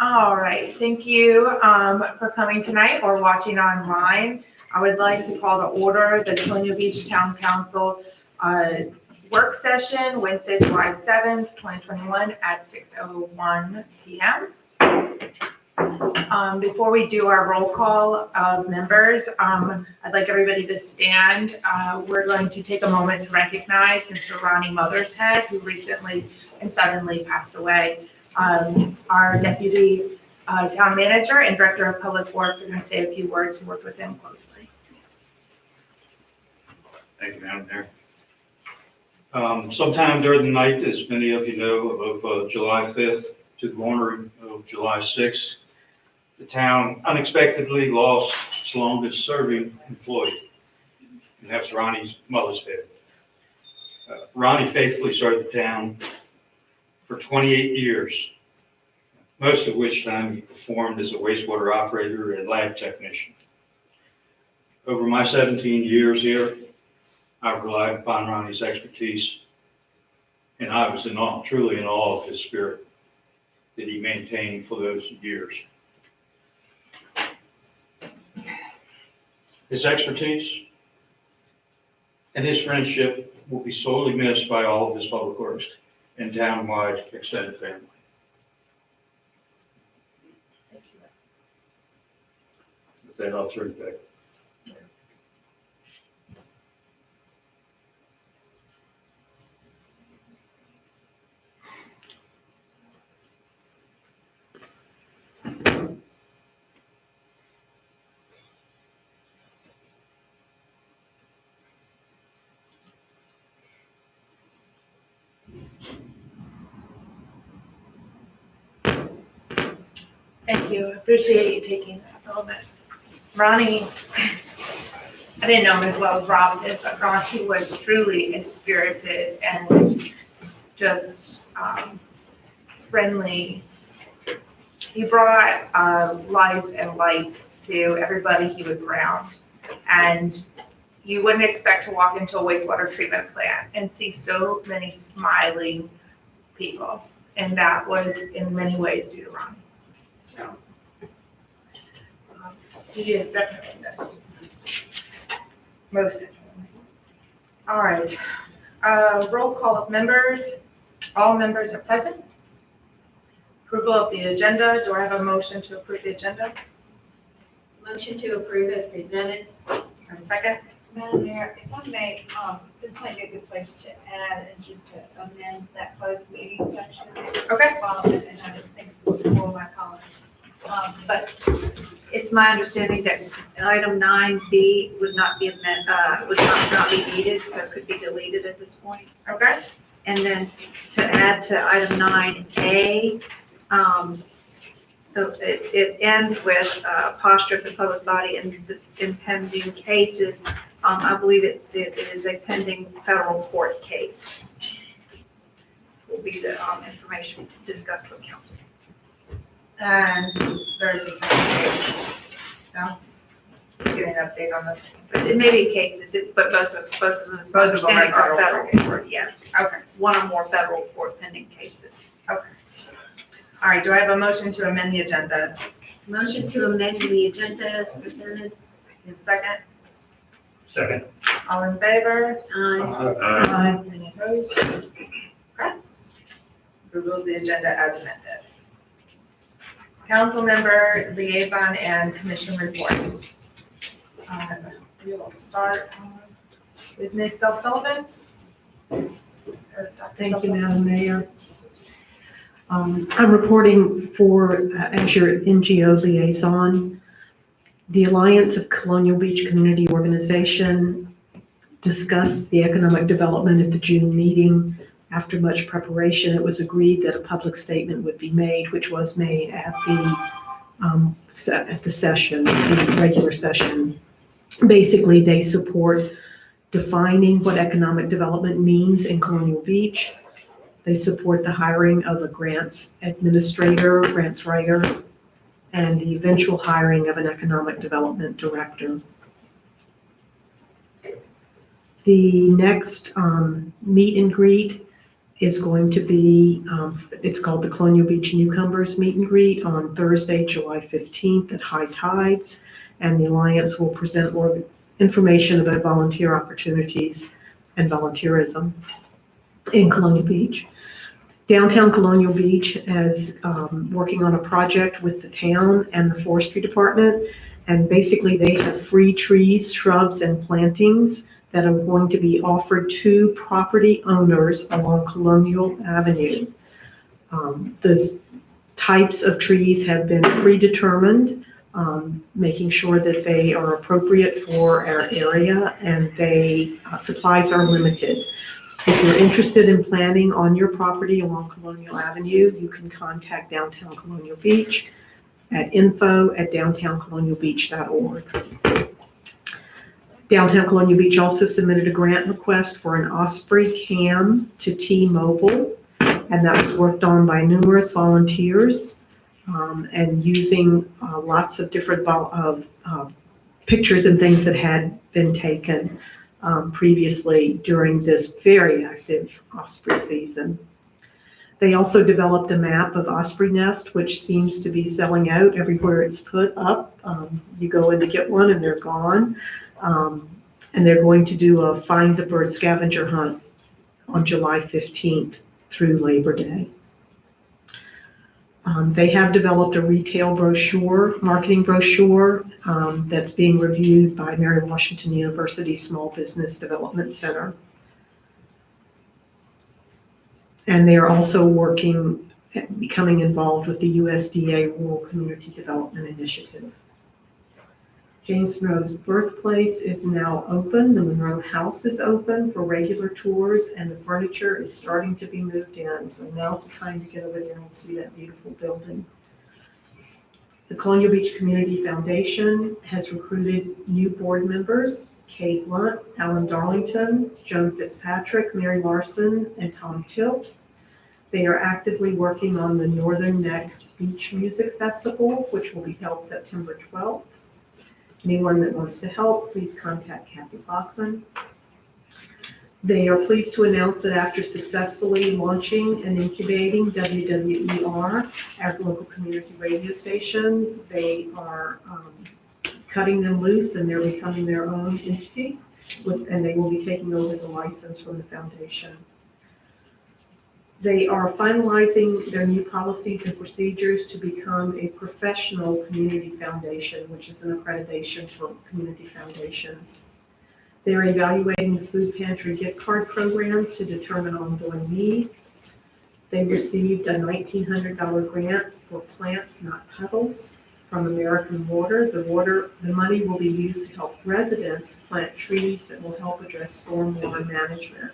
All right, thank you for coming tonight or watching online. I would like to call to order the Colonial Beach Town Council work session, Wednesday, July 7th, 2021 at 6:01 p.m. Before we do our roll call of members, I'd like everybody to stand. We're going to take a moment to recognize Mr. Ronnie Mothershead, who recently and suddenly passed away. Our deputy town manager and director of public works are going to say a few words. He worked with him closely. Thank you, Madam Mayor. Sometime during the night, as many of you know, of July 5th to the morning of July 6th, the town unexpectedly lost its longest serving employee, and that's Ronnie's Mothershead. Ronnie faithfully served the town for 28 years, most of which time he performed as a wastewater operator and lab technician. Over my 17 years here, I've relied upon Ronnie's expertise, and I was truly in awe of his spirit that he maintained for those years. His expertise and his friendship will be sorely missed by all of his public works and town-wide extended family. Thank you. With that, I'll turn it back. Thank you. I appreciate you taking that moment. Ronnie, I didn't know him as well as Rob did, but Ronnie was truly a spirited and just friendly. He brought life and light to everybody he was around. And you wouldn't expect to walk into a wastewater treatment plant and see so many smiling people. And that was in many ways due to Ronnie. So he is definitely this. Most definitely. All right. Roll call of members. All members are present. Approval of the agenda. Do I have a motion to approve the agenda? Motion to approve as presented. A second? Madam Mayor, if I may, this might be a good place to add and just to amend that closed meeting section. Okay. And I didn't think it was before my comments. But it's my understanding that item 9B would not be would not be needed, so it could be deleted at this point. Okay. And then to add to item 9A, so it ends with posture of the public body and the impending cases. I believe it is a pending federal court case. Will be the information discussed with council. And there's a second page. No? Getting an update on this. But it may be cases, but both of them, as my Both of them are understanding, are federal federal court, yes. Okay. One or more federal court pending cases. Okay. All right. Do I have a motion to amend the agenda? Motion to amend the agenda as presented. Need a second? Second. All in favor? Aye. Any opposed? Okay. Approval of the agenda as amended. Council member liaison and commission reports. We will start with Ms. Sullivan. Or Dr. Thank you, Sullivan. Madam Mayor. I'm reporting for, as your NGO liaison, the Alliance of Colonial Beach Community Organization discussed the economic development at the June meeting. After much preparation, it was agreed that a public statement would be made, which was made at the session, the regular session. Basically, they support defining what economic development means in Colonial Beach. They support the hiring of a grants administrator, grants writer, and the eventual hiring of an economic development director. The next meet and greet is going to be, it's called the Colonial Beach Newcomers Meet and Greet on Thursday, July 15th at high tides. And the Alliance will present more information about volunteer opportunities and volunteerism in Colonial Beach. Downtown Colonial Beach is working on a project with the town and the forestry department. And basically they have free trees, shrubs, and plantings that are going to be offered to property owners along Colonial Avenue. The types of trees have been predetermined, making sure that they are appropriate for our area, and supplies are limited. If you're interested in planting on your property along Colonial Avenue, you can contact Downtown Colonial Beach at info@downtowncolonialbeach.org. Downtown Colonial Beach also submitted a grant request for an Osprey cam to T-Mobile, and that was worked on by numerous volunteers and using lots of different pictures and things that had been taken previously during this very active Osprey season. They also developed a map of Osprey Nest, which seems to be selling out everywhere it's put up. You go in to get one and they're gone. And they're going to do a Find the Bird scavenger hunt on July 15th through Labor Day. They have developed a retail brochure, marketing brochure, that's being reviewed by Mary Washington University Small Business Development Center. And they are also working at becoming involved with the USDA Rural Community Development Initiative. James Monroe's birthplace is now open. The Monroe House is open for regular tours, and the furniture is starting to be moved in. So now's the time to get over there and see that beautiful building. The Colonial Beach Community Foundation has recruited new board members: Kay Blunt, Alan Darlington, Joan Fitzpatrick, Mary Larson, and Tom Tilt. They are actively working on the Northern Neck Beach Music Festival, which will be held September 12th. Anyone that wants to help, please contact Kathy Bachman. They are pleased to announce that after successfully launching and incubating WWER, our local community radio station, they are cutting them loose and they're becoming their own entity, and they will be taking over the license from the foundation. They are finalizing their new policies and procedures to become a professional community foundation, which is an accreditation for community foundations. They're evaluating the food pantry gift card program to determine ongoing need. They received a $1,900 grant for Plants Not Puddles from American Water. The money will be used to help residents plant trees that will help address stormwater management.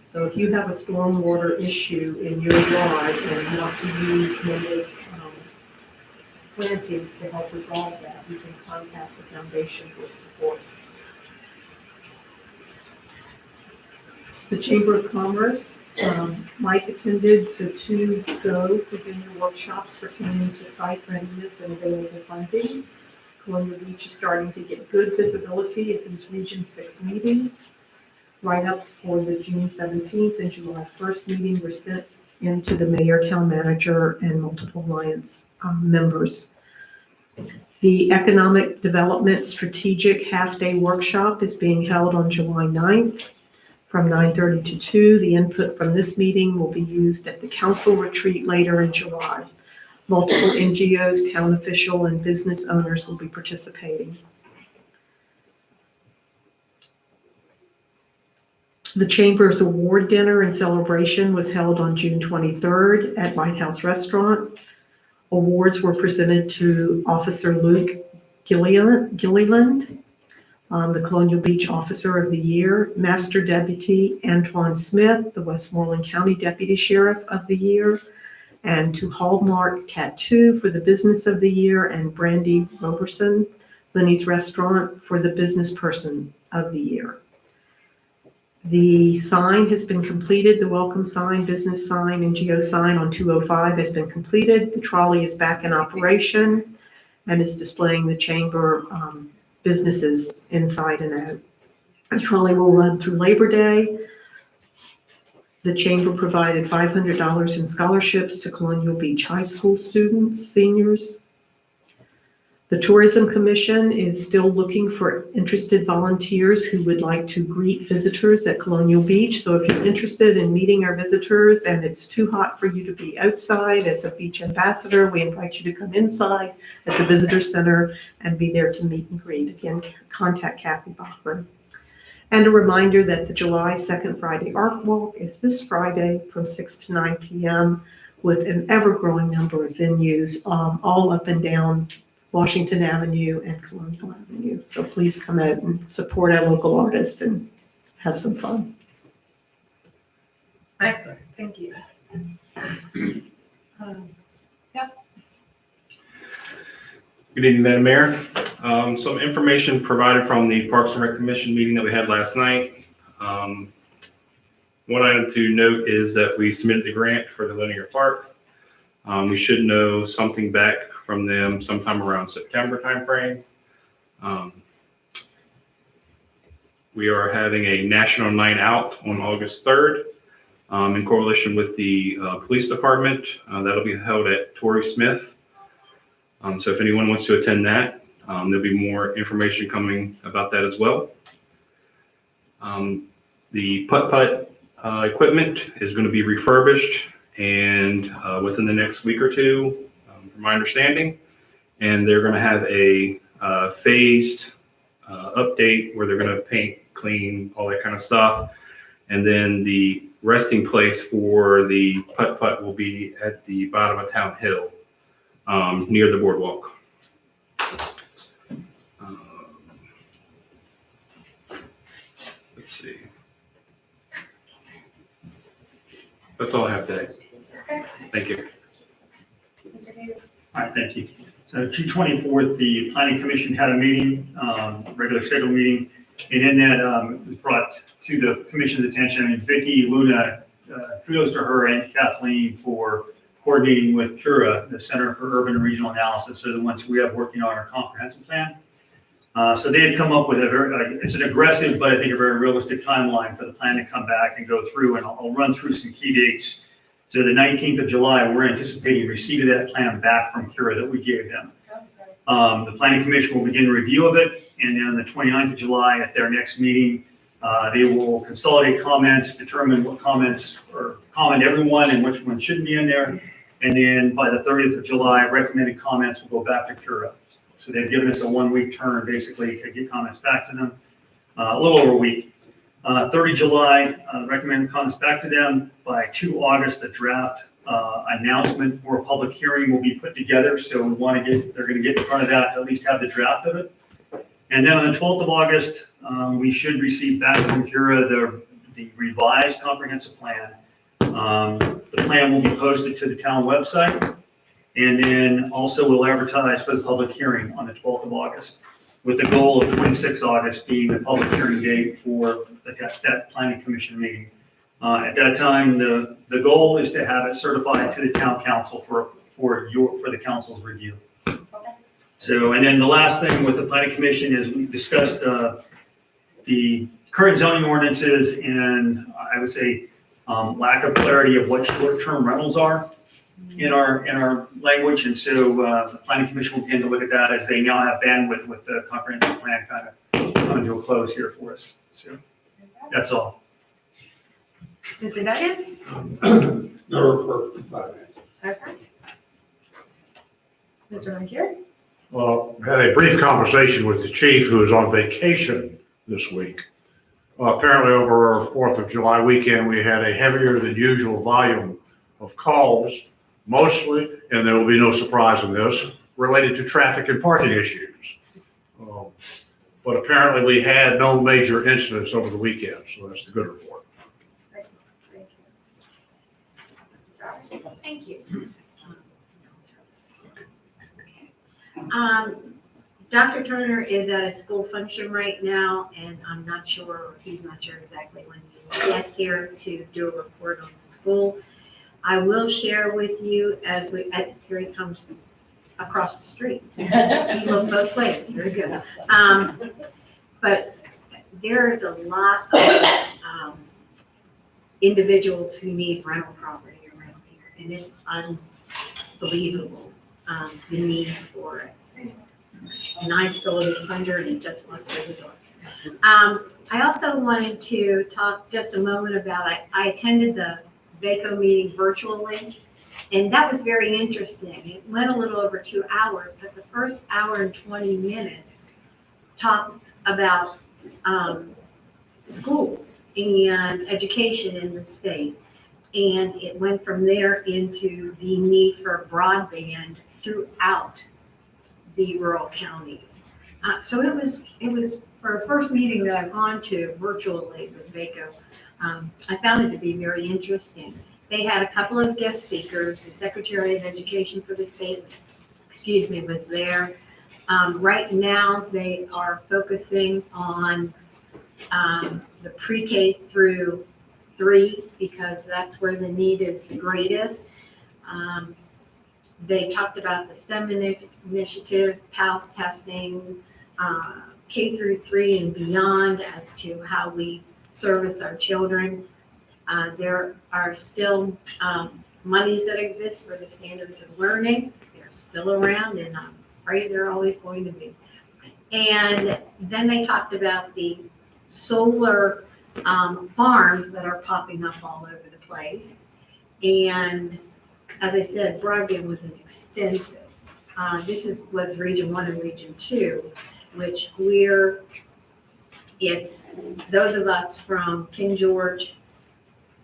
So if you have a stormwater issue in your yard and you want to use native plantings to help resolve that, you can contact the foundation for support. The Chamber of Commerce, Mike attended the 2 Go Virginia workshops pertaining to site readiness and available funding. Colonial Beach is starting to get good visibility at these Region 6 meetings. Write-ups for the June 17th and July 1st meeting were sent into the mayor, town manager, and multiple Alliance members. The Economic Development Strategic Half-Day Workshop is being held on July 9th from 9:30 to 2. The input from this meeting will be used at the council retreat later in July. Multiple NGOs, town official, and business owners will be participating. The Chamber's award dinner and celebration was held on June 23rd at White House Restaurant. Awards were presented to Officer Luke Gilliland, the Colonial Beach Officer of the Year, Master Deputy Antoine Smith, the Westmoreland County Deputy Sheriff of the Year, and to Hallmark Tattoo for the Business of the Year, and Brandy Roberson, Lenny's Restaurant, for the Business Person of the Year. The sign has been completed. The welcome sign, business sign, and geo sign on 205 has been completed. The trolley is back in operation and is displaying the chamber businesses inside and out. The trolley will run through Labor Day. The chamber provided $500 in scholarships to Colonial Beach High School students, seniors. The Tourism Commission is still looking for interested volunteers who would like to greet visitors at Colonial Beach. So if you're interested in meeting our visitors and it's too hot for you to be outside as a beach ambassador, we invite you to come inside at the Visitor Center and be there to meet and greet. Again, contact Kathy Bachman. And a reminder that the July 2nd Friday Art Walk is this Friday from 6 to 9 p.m. with an ever-growing number of venues all up and down Washington Avenue and Colonial Avenue. So please come out and support our local artists and have some fun. Excellent, thank you. Good evening, Madam Mayor. Some information provided from the Parks and Rec Commission meeting that we had last night. One item to note is that we submitted the grant for the linear park. We should know something back from them sometime around September timeframe. We are having a national night out on August 3rd in coalition with the police department. That'll be held at Torrey Smith. So if anyone wants to attend that, there'll be more information coming about that as well. The putt-putt equipment is going to be refurbished and within the next week or two, from my understanding, and they're going to have a phased update where they're going to paint, clean, all that kind of stuff. And then the resting place for the putt-putt will be at the bottom of Town Hill, near the boardwalk. Let's see. That's all I have today. Thank you. Mr. David? All right, thank you. So June 24th, the Planning Commission had a meeting, regular scheduled meeting, and in that it was brought to the commission's attention, I mean, Vicki Luna, kudos to her and Kathleen for coordinating with CURA, the Center for Urban and Regional Analysis, so the ones we have working on our comprehensive plan. So they had come up with a very, it's an aggressive, but I think a very realistic timeline for the plan to come back and go through, and I'll run through some key dates. So the 19th of July, we're anticipating receipt of that plan back from CURA that we gave them. The Planning Commission will begin review of it, and then on the 29th of July at their next meeting, they will consolidate comments, determine what comments or comment everyone and which one shouldn't be in there. And then by the 30th of July, recommended comments will go back to CURA. So they've given us a 1-week turn basically to get comments back to them, a little over a week. 30 July, recommended comments back to them. By 2 August, the draft announcement for a public hearing will be put together. So we want to get, they're going to get in front of that to at least have the draft of it. And then on the 12th of August, we should receive back from CURA the revised comprehensive plan. The plan will be posted to the town website. And then also we'll advertise for the public hearing on the 12th of August, with the goal of 26 August being the public hearing date for that Planning Commission meeting. At that time, the goal is to have it certified to the town council for the council's review. So, and then the last thing with the Planning Commission is we discussed the current zoning ordinances and I would say lack of clarity of what short-term rentals are in our language. And so the Planning Commission will begin to look at that as they now have bandwidth with the comprehensive plan kind of coming to a close here for us. So that's all. Mr. Duggan? No report for 5 minutes. Okay. Mr. Mankier? Well, I had a brief conversation with the chief who is on vacation this week. Apparently over our 4th of July weekend, we had a heavier than usual volume of calls, mostly, and there will be no surprise in this, related to traffic and parking issues. But apparently we had no major incidents over the weekend, so that's the good report. Thank you. Dr. Turner is at a school function right now, and I'm not sure, or he's not sure exactly when he will get here to do a report on the school. I will share with you as here he comes across the street. He looked both ways, very good. But there is a lot of individuals who need rental property around here, and it's unbelievable, the need for it. And I stole his thunder and it just went through the door. I also wanted to talk just a moment about, I attended the VACO meeting virtually, and that was very interesting. It went a little over 2 hours, but the first hour and 20 minutes talked about schools and education in the state. And it went from there into the need for broadband throughout the rural counties. So it was for a first meeting that I've gone to virtually with VACO. I found it to be very interesting. They had a couple of guest speakers. The Secretary of Education for the state, was there. Right now, they are focusing on the pre-K through 3 because that's where the need is the greatest. They talked about the STEM initiative, PALS testing, K through 3 and beyond as to how we service our children. There are still monies that exist for the standards of learning. They're still around, and I'm afraid they're always going to be. And then they talked about the solar farms that are popping up all over the place. And as I said, broadband was an extensive. This was Region 1 and Region 2, which it's those of us from King George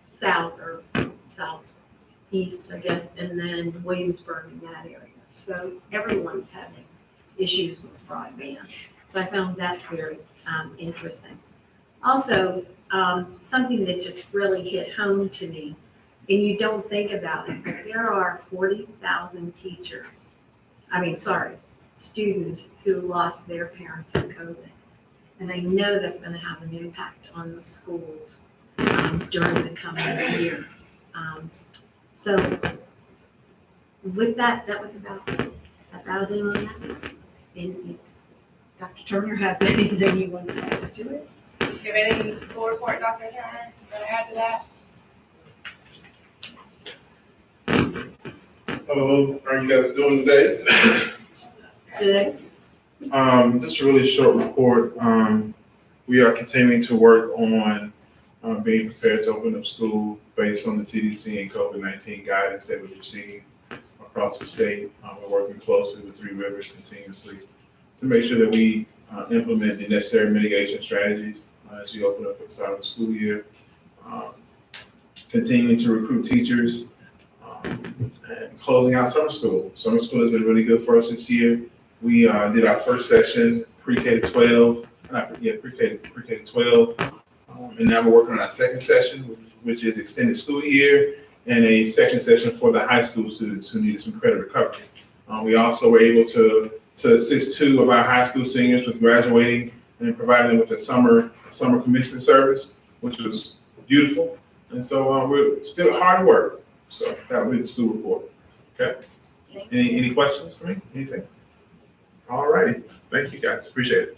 south or southeast, I guess, and then Williamsburg in that area. So everyone's having issues with broadband. So I found that very interesting. Also, something that just really hit home to me, and you don't think about it, but there are 40,000 students who lost their parents in COVID. And I know that's going to have an impact on the schools during the coming year. So with that, that was about it on that. And Dr. Turner, have anything you want to add to it? Do you have any school report, Dr. Turner, want to add to that? Hello, how are you guys doing today? Good. Just a really short report. We are continuing to work on being prepared to open up school based on the CDC and COVID-19 guidance that we receive across the state. We're working closely with Three Rivers continuously to make sure that we implement the necessary mitigation strategies as we open up at the start of the school year. Continuing to recruit teachers and closing out summer school. Summer school has been really good for us this year. We did our first session, pre-K to 12, pre-K to 12. And now we're working on our second session, which is extended school year, and a second session for the high school students who needed some credit recovery. We also were able to assist 2 of our high school seniors with graduating and providing them with a summer commencement service, which was beautiful. And so we're still hard at work. So that will be the school report. Okay. Any questions for me? Anything? All righty. Thank you guys. Appreciate it.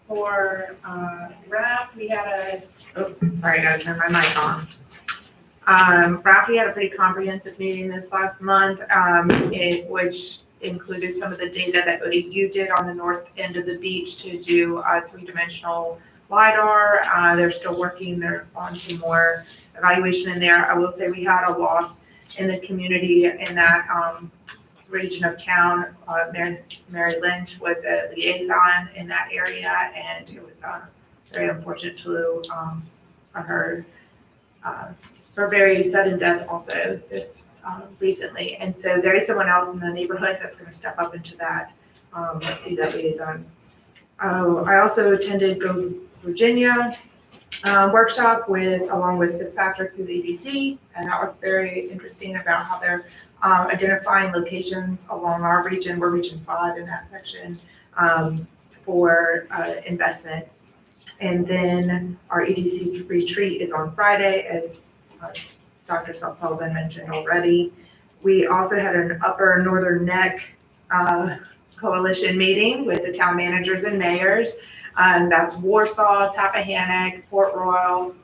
For RAP, we had sorry, I gotta turn my mic on. RAP, we had a pretty comprehensive meeting this last month, which included some of the data that ODU did on the north end of the beach to do a 3-dimensional LiDAR. They're still working on some more evaluation in there. I will say we had a loss in the community in that region of town. Mary Lynch was a liaison in that area, and it was very unfortunate to for her very sudden death also this recently. And so there is someone else in the neighborhood that's going to step up into that, be that liaison. I also attended Go Virginia workshop along with Fitzpatrick through the EDC, and that was very interesting about how they're identifying locations along our region. We're Region 5 in that section for investment. And then our EDC retreat is on Friday, as Dr. Sullivan mentioned already. We also had an Upper Northern Neck Coalition meeting with the town managers and mayors. That's Warsaw, Tappahannock, Port Royal,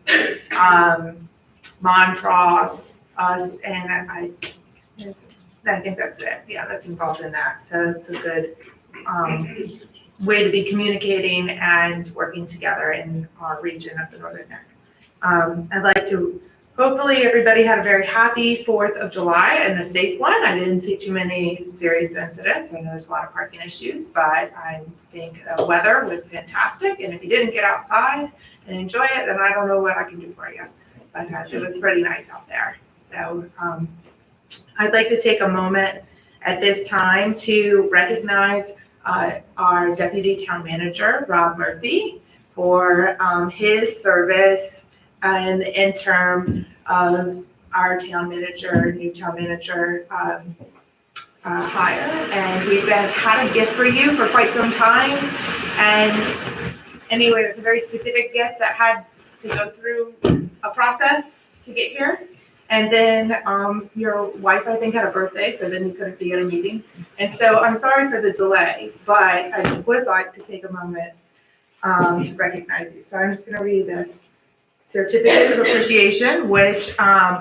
Montrose, us, and I think that's it. Yeah, that's involved in that. So it's a good way to be communicating and working together in our region of the Northern Neck. I'd like to, hopefully everybody had a very happy 4th of July and a safe one. I didn't see too many serious incidents. I know there's a lot of parking issues, but I think the weather was fantastic. And if you didn't get outside and enjoy it, then I don't know what I can do for you, because it was pretty nice out there. So I'd like to take a moment at this time to recognize our Deputy Town Manager, Rob Murphy, for his service in the interim of our town manager, new town manager hire. And we've had a gift for you for quite some time. And anyway, it's a very specific gift that had to go through a process to get here. And then your wife, I think, had a birthday, so then you couldn't be at a meeting. And so I'm sorry for the delay, but I would like to take a moment to recognize you. So I'm just going to read this certificate of appreciation, which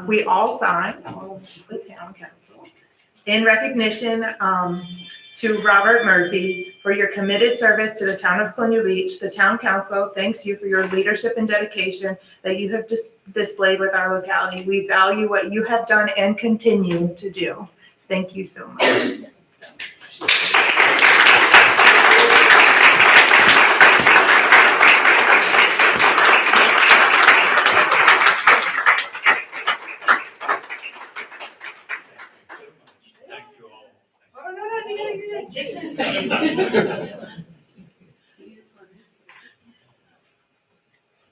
we all signed, all of the town council, in recognition to Robert Murphy for your committed service to the town of Colonial Beach. The town council thanks you for your leadership and dedication that you have displayed with our locality. We value what you have done and continue to do. Thank you so much.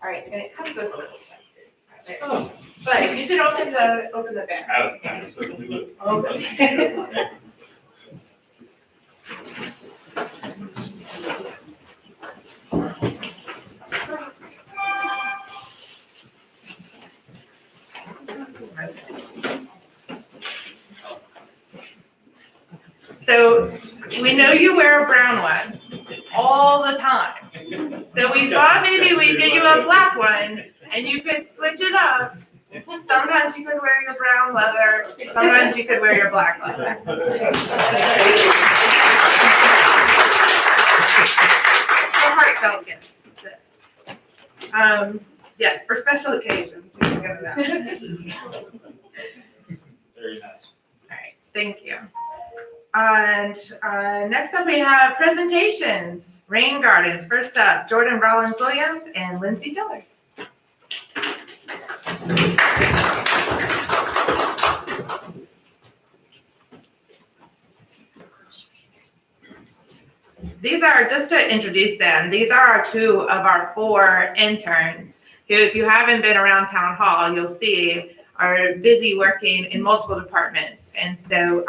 All right, and it comes with a little test. But you should open the bag. Okay. So we know you wear a brown one all the time. So we thought maybe we'd get you a black one and you could switch it up. Sometimes you could wear your brown leather, sometimes you could wear your black leather. The heartfelt gift. Yes, for special occasions. You can go to that. Very nice. All right, thank you. And next up we have presentations. Rain Gardens. First up, Jordan Rollins Williams and Lindsay Dillard. These are, just to introduce them, these are our 2 of our 4 interns who, if you haven't been around Town Hall, you'll see are busy working in multiple departments. And so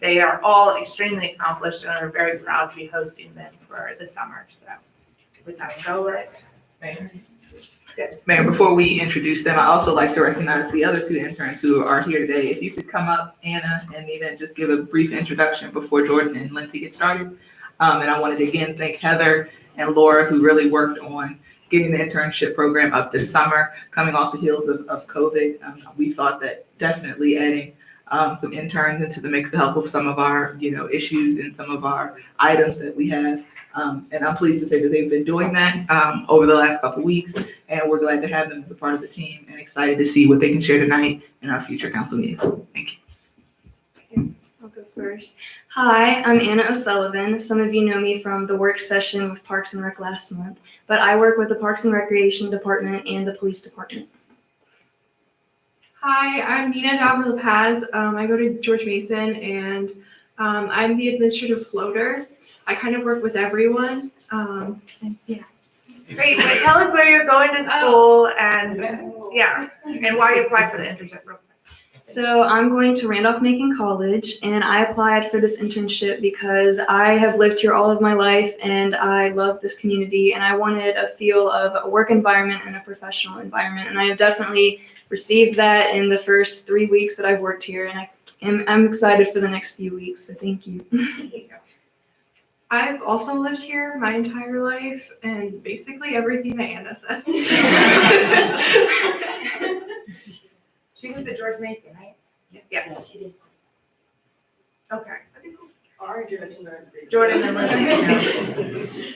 they are all extremely accomplished and are very proud to be hosting them for the summer. So with that, go right, Mayor. Yes. Mayor, before we introduce them, I also like to recognize the other 2 interns who are here today. If you could come up, Anna and Nina, just give a brief introduction before Jordan and Lindsay get started. And I wanted to again thank Heather and Laura, who really worked on getting the internship program up this summer, coming off the heels of COVID. We thought that definitely adding some interns into the mix to help with some of our, issues and some of our items that we have. And I'm pleased to say that they've been doing that over the last couple of weeks, and we're glad to have them as a part of the team and excited to see what they can share tonight in our future council meetings. Thank you. Okay. go first. Hi, I'm Anna O'Sullivan. Some of you know me from the work session with Parks and Rec last month, but I work with the Parks and Recreation Department and the Police Department. Hi, I'm Nina Dabra Paz. I go to George Mason and I'm the administrative floater. I kind of work with everyone. And yeah. Great, but tell us where you're going to school and, yeah, and why you applied for the internship real quick. So I'm going to Randolph-Macon College, and I applied for this internship because I have lived here all of my life, and I love this community, and I wanted a feel of a work environment and a professional environment, and I have definitely received that in the first 3 weeks that I've worked here, and I'm excited for the next few weeks, so thank you. I've also lived here my entire life and basically everything that Anna said. She was at George Mason, right? Yes. She did. Okay. Jordan Jordan and Lindsay.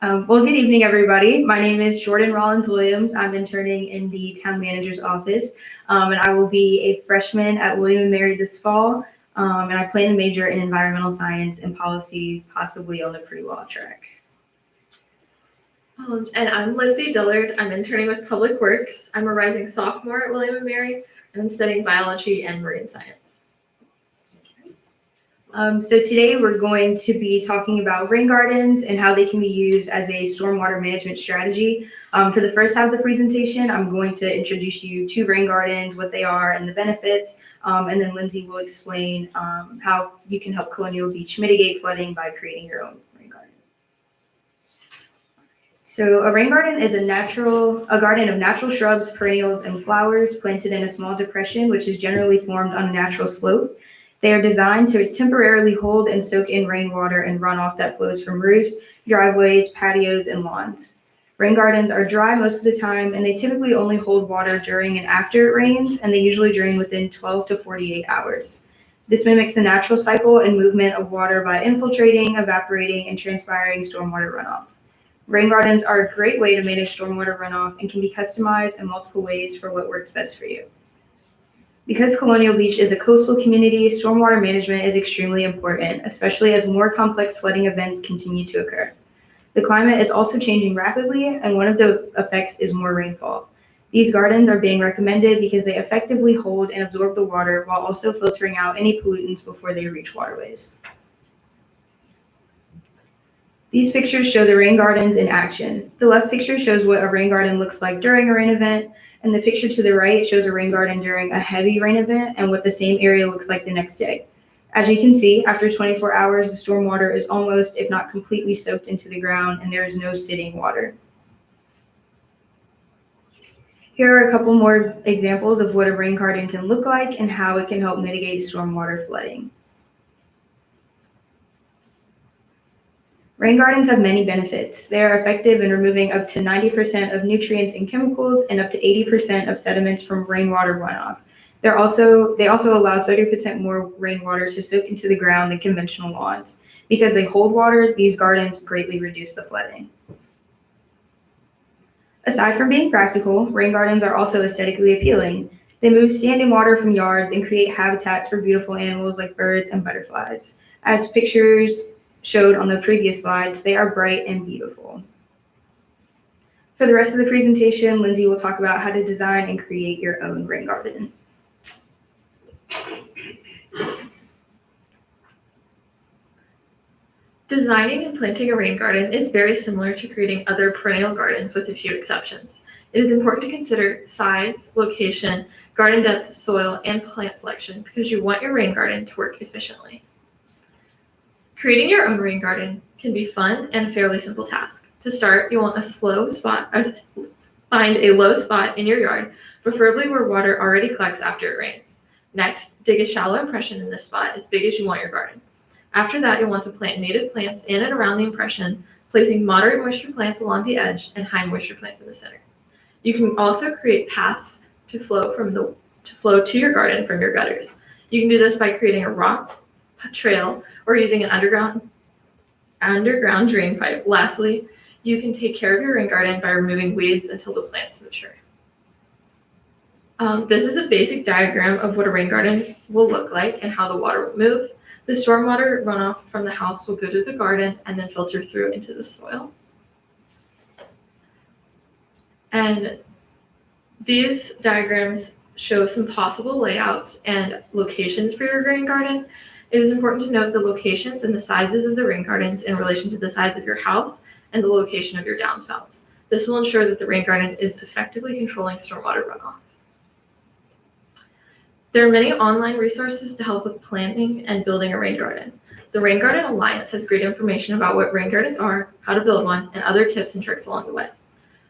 Well, good evening, everybody. My name is Jordan Rollins Williams. I'm interning in the town manager's office, and I will be a freshman at William & Mary this fall. And I plan to major in environmental science and policy, possibly on the pre-law track. And I'm Lindsay Dillard. I'm interning with Public Works. I'm a rising sophomore at William & Mary, and I'm studying biology and marine science. So today we're going to be talking about rain gardens and how they can be used as a stormwater management strategy. For the first half of the presentation, I'm going to introduce you to rain gardens, what they are and the benefits, and then Lindsay will explain how you can help Colonial Beach mitigate flooding by creating your own rain garden. So a rain garden is a garden of natural shrubs, perennials, and flowers planted in a small depression, which is generally formed on a natural slope. They are designed to temporarily hold and soak in rainwater and runoff that flows from roofs, driveways, patios, and lawns. Rain gardens are dry most of the time, and they typically only hold water during and after it rains, and they usually drain within 12 to 48 hours. This mimics the natural cycle and movement of water by infiltrating, evaporating, and transpiring stormwater runoff. Rain gardens are a great way to manage stormwater runoff and can be customized in multiple ways for what works best for you. Because Colonial Beach is a coastal community, stormwater management is extremely important, especially as more complex flooding events continue to occur. The climate is also changing rapidly, and one of the effects is more rainfall. These gardens are being recommended because they effectively hold and absorb the water while also filtering out any pollutants before they reach waterways. These pictures show the rain gardens in action. The left picture shows what a rain garden looks like during a rain event, and the picture to the right shows a rain garden during a heavy rain event and what the same area looks like the next day. As you can see, after 24 hours, the stormwater is almost, if not completely, soaked into the ground, and there is no sitting water. Here are a couple more examples of what a rain garden can look like and how it can help mitigate stormwater flooding. Rain gardens have many benefits. They are effective in removing up to 90% of nutrients and chemicals and up to 80% of sediments from rainwater runoff. They also allow 30% more rainwater to soak into the ground than conventional lawns. Because they hold water, these gardens greatly reduce the flooding. Aside from being practical, rain gardens are also aesthetically appealing. They move standing water from yards and create habitats for beautiful animals like birds and butterflies. As pictures showed on the previous slides, they are bright and beautiful. For the rest of the presentation, Lindsay will talk about how to design and create your own rain garden. Designing and planting a rain garden is very similar to creating other perennial gardens with a few exceptions. It is important to consider size, location, garden depth, soil, and plant selection because you want your rain garden to work efficiently. Creating your own rain garden can be fun and a fairly simple task. To start, you want find a low spot in your yard, preferably where water already collects after it rains. Next, dig a shallow impression in this spot as big as you want your garden. After that, you'll want to plant native plants in and around the impression, placing moderate moisture plants along the edge and high moisture plants in the center. You can also create paths to flow to your garden from your gutters. You can do this by creating a rock trail or using an underground drain pipe. Lastly, you can take care of your rain garden by removing weeds until the plants mature. This is a basic diagram of what a rain garden will look like and how the water will move. The stormwater runoff from the house will go to the garden and then filter through into the soil. And these diagrams show some possible layouts and locations for your rain garden. It is important to note the locations and the sizes of the rain gardens in relation to the size of your house and the location of your downspouts. This will ensure that the rain garden is effectively controlling stormwater runoff. There are many online resources to help with planning and building a rain garden. The Rain Garden Alliance has great information about what rain gardens are, how to build one, and other tips and tricks along the way.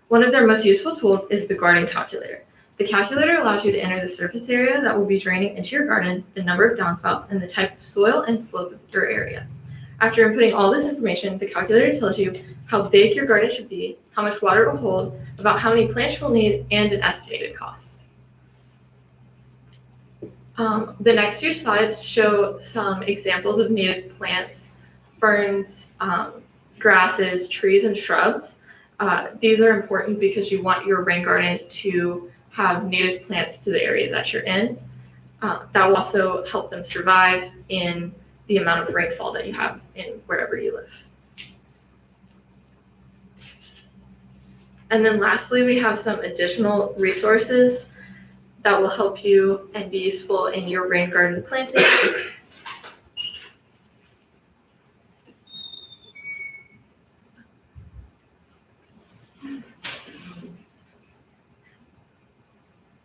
One of their most useful tools is the garden calculator. The calculator allows you to enter the surface area that will be draining into your garden, the number of downspouts, and the type of soil and slope of your area. After inputting all this information, the calculator tells you how big your garden should be, how much water it will hold, about how many plants you'll need, and an estimated cost. The next few slides show some examples of native plants, ferns, grasses, trees, and shrubs. These are important because you want your rain garden to have native plants to the area that you're in. That will also help them survive in the amount of rainfall that you have in wherever you live. And then lastly, we have some additional resources that will help you and be useful in your rain garden planting.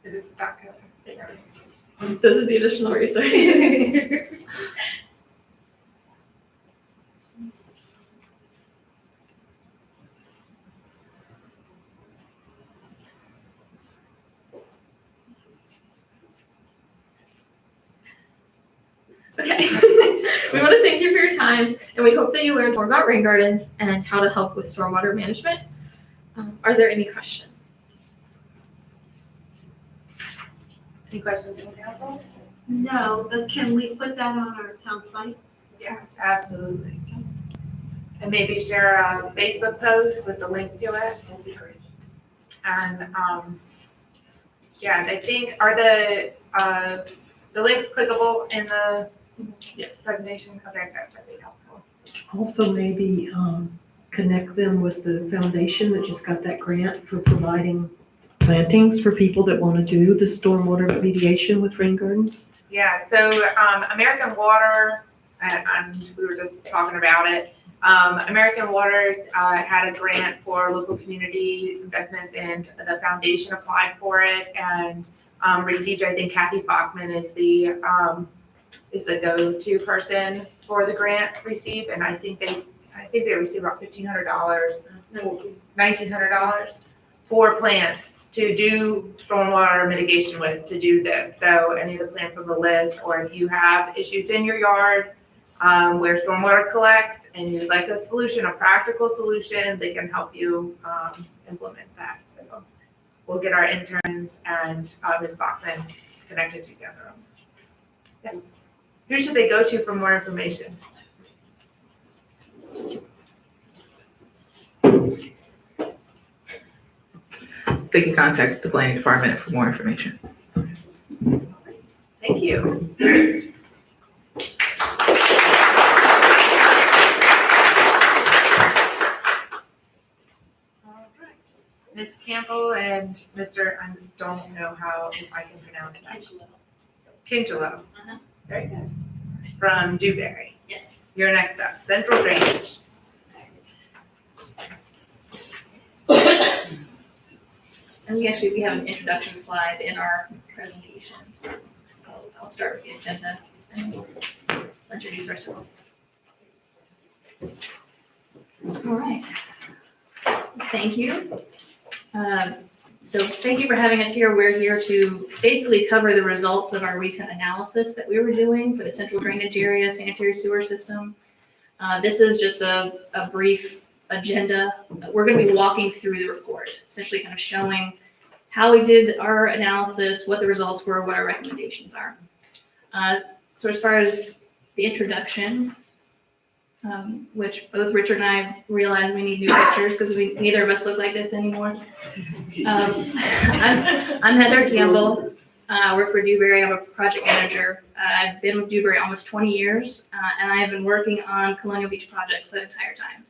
Is it stuck? Those are the additional resources. Okay. We want to thank you for your time, and we hope that you learned more about rain gardens and how to help with stormwater management. Are there any questions? Any questions from council? No, but can we put that on our town site? Yes, absolutely. And maybe share a Facebook post with the link to it. That'd be great. And, yeah, I think, are the links clickable in the Yes. presentation? Okay, that'd be helpful. Also maybe connect them with the foundation that just got that grant for providing plantings for people that want to do the stormwater remediation with rain gardens. Yeah, so American Water, and we were just talking about it. American Water had a grant for local community investments, and the foundation applied for it and received. I think Kathy Bachman is the go-to person for the grant received, and I think they received about $1,500, $1,900 for plants to do stormwater mitigation with, to do this. So any of the plants on the list, or if you have issues in your yard where stormwater collects and you'd like a solution, a practical solution, they can help you implement that. So we'll get our interns and Ms. Bachman connected together. Yeah. Who should they go to for more information? They can contact the planning department for more information. Thank you. All right. Ms. Campbell and Mr., I don't know how, if I can pronounce that. Kinchelo. Very good. From Dewberry. Yes. You're next up, Central Drainage. And we have an introduction slide in our presentation. So I'll start with the agenda and we'll introduce ourselves. All right. Thank you. So thank you for having us here. We're here to basically cover the results of our recent analysis that we were doing for the central drainage area sanitary sewer system. This is just a brief agenda. We're going to be walking through the report, essentially kind of showing how we did our analysis, what the results were, what our recommendations are. So as far as the introduction, which both Richard and I realize we need new pictures because neither of us look like this anymore. I'm Heather Campbell. I work for Dewberry. I'm a project manager. I've been with Dewberry almost 20 years, and I have been working on Colonial Beach projects that entire time.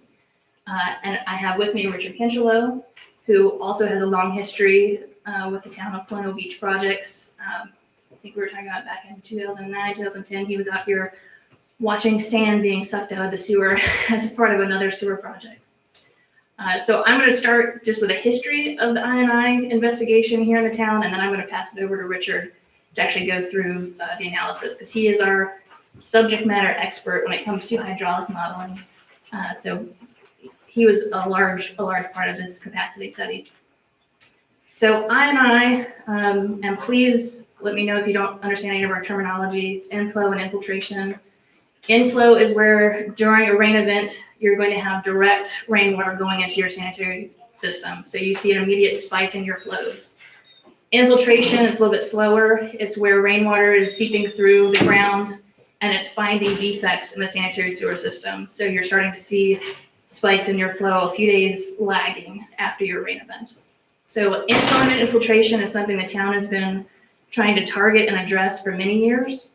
And I have with me Richard Kinchelow, who also has a long history with the town of Colonial Beach projects. I think we were talking about back in 2009, 2010, he was out here watching sand being sucked out of the sewer as part of another sewer project. So I'm going to start just with a history of the I&I investigation here in the town, and then I'm going to pass it over to Richard to actually go through the analysis, because he is our subject matter expert when it comes to hydraulic modeling. So he was a large part of this capacity study. So I&I, and please let me know if you don't understand any of our terminology. It's inflow and infiltration. Inflow is where during a rain event, you're going to have direct rainwater going into your sanitary system. So you see an immediate spike in your flows. Infiltration, it's a little bit slower. It's where rainwater is seeping through the ground and it's finding defects in the sanitary sewer system. So you're starting to see spikes in your flow a few days lagging after your rain event. So inflow and infiltration is something the town has been trying to target and address for many years.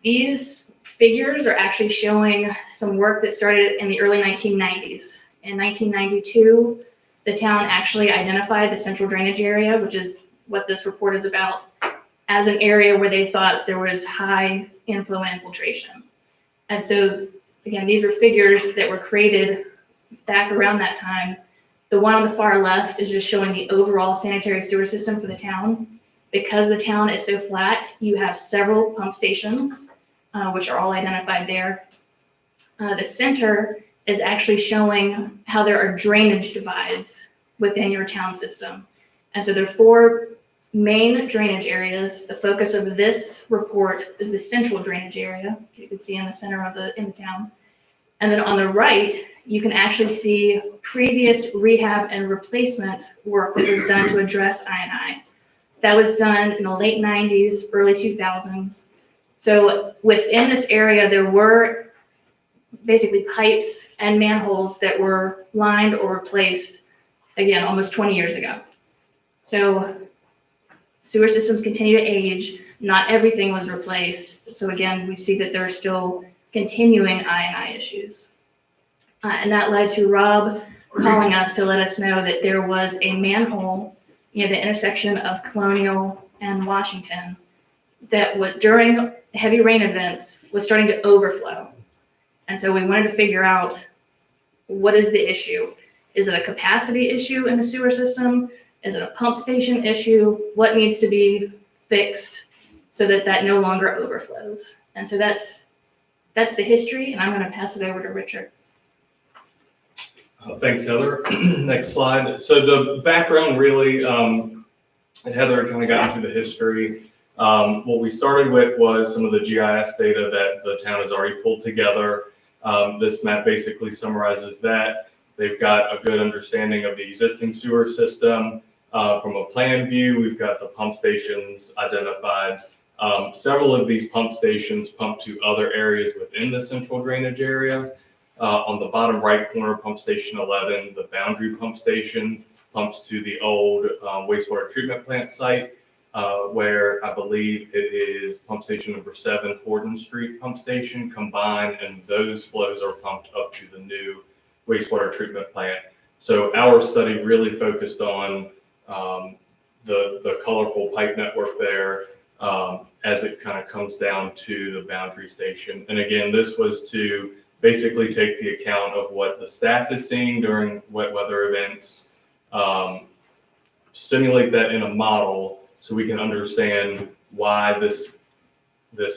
These figures are actually showing some work that started in the early 1990s. In 1992, the town actually identified the central drainage area, which is what this report is about, as an area where they thought there was high inflow and infiltration. And so, again, these are figures that were created back around that time. The one on the far left is just showing the overall sanitary sewer system for the town. Because the town is so flat, you have several pump stations, which are all identified there. The center is actually showing how there are drainage divides within your town system. And so there are 4 main drainage areas. The focus of this report is the central drainage area, you can see in the center of the town. And then on the right, you can actually see previous rehab and replacement work that was done to address I&I. That was done in the late 90s, early 2000s. So within this area, there were basically pipes and manholes that were lined or replaced, again, almost 20 years ago. So sewer systems continue to age. Not everything was replaced. So again, we see that there are still continuing I&I issues. And that led to Rob calling us to let us know that there was a manhole near the intersection of Colonial and Washington that was, during heavy rain events, was starting to overflow. And so we wanted to figure out, what is the issue? Is it a capacity issue in the sewer system? Is it a pump station issue? What needs to be fixed so that that no longer overflows? And so that's the history, and I'm going to pass it over to Richard. Thanks, Heather. Next slide. So the background really, and Heather kind of got into the history. What we started with was some of the GIS data that the town has already pulled together. This map basically summarizes that. They've got a good understanding of the existing sewer system. From a plan view, we've got the pump stations identified. Several of these pump stations pump to other areas within the central drainage area. On the bottom right corner, pump station 11, the boundary pump station, pumps to the old wastewater treatment plant site, where I believe it is pump station number 7, Horton Street pump station combined, and those flows are pumped up to the new wastewater treatment plant. So our study really focused on the colorful pipe network there as it kind of comes down to the boundary station. And again, this was to basically take the account of what the staff is seeing during wet weather events, simulate that in a model so we can understand why this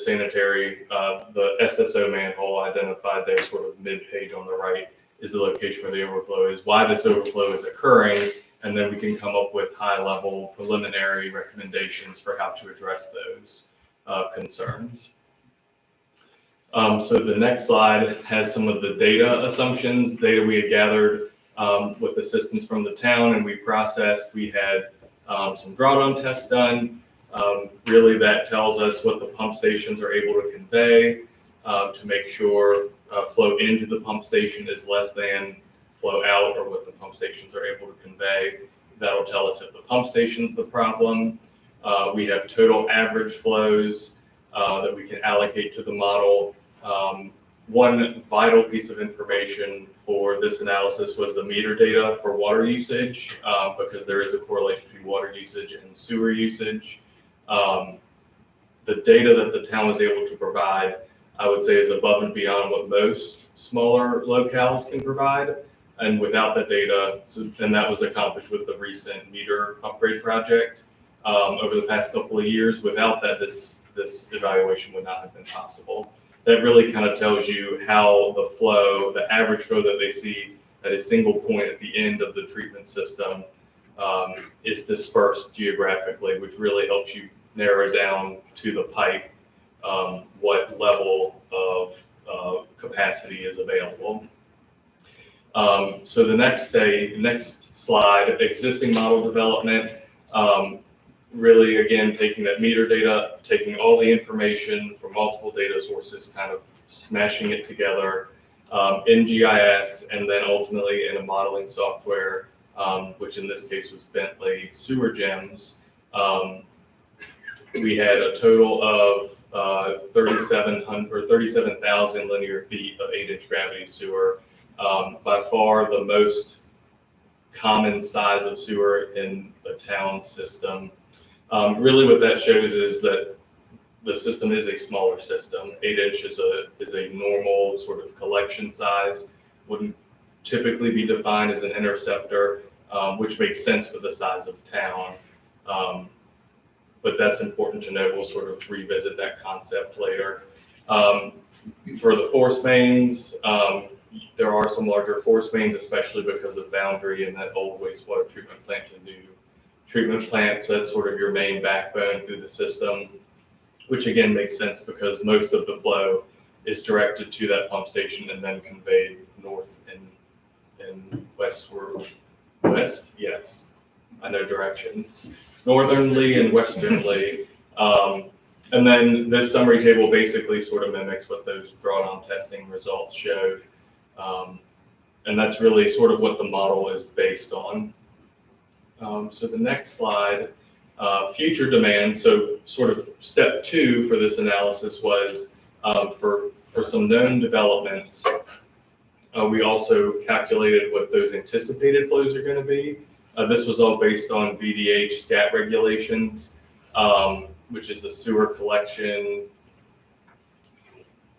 sanitary, the SSO manhole identified there sort of mid-page on the right is the location where the overflow is, why this overflow is occurring, and then we can come up with high-level preliminary recommendations for how to address those concerns. So the next slide has some of the data assumptions, data we had gathered with assistance from the town and we processed. We had some drawdown tests done. Really that tells us what the pump stations are able to convey to make sure flow into the pump station is less than flow out, or what the pump stations are able to convey. That'll tell us if the pump station's the problem. We have total average flows that we can allocate to the model. One vital piece of information for this analysis was the meter data for water usage, because there is a correlation between water usage and sewer usage. The data that the town was able to provide, I would say, is above and beyond what most smaller locales can provide. And without the data, and that was accomplished with the recent meter upgrade project over the past couple of years, without that, this evaluation would not have been possible. That really kind of tells you how the flow, the average flow that they see at a single point at the end of the treatment system is dispersed geographically, which really helps you narrow down to the pipe what level of capacity is available. So the next slide, existing model development. Really, again, taking that meter data, taking all the information from multiple data sources, kind of smashing it together in GIS, and then ultimately in a modeling software, which in this case was Bentley Sewer Gems. We had a total of 37,000 linear feet of 8-inch gravity sewer. By far the most common size of sewer in the town system. Really what that shows is that the system is a smaller system. 8-inch is a normal sort of collection size, wouldn't typically be defined as an interceptor, which makes sense for the size of town. But that's important to know. We'll sort of revisit that concept later. For the force mains, there are some larger force mains, especially because of Boundary and that old wastewater treatment plant to new treatment plant. So that's sort of your main backbone through the system, which again makes sense because most of the flow is directed to that pump station and then conveyed north and westward. West? Yes. I know directions. Northernly and westernly. And then this summary table basically sort of mimics what those drawdown testing results showed. And that's really sort of what the model is based on. So the next slide, future demand. So sort of step 2 for this analysis was for some known developments. We also calculated what those anticipated flows are going to be. This was all based on VDH SCAT regulations, which is the sewer collection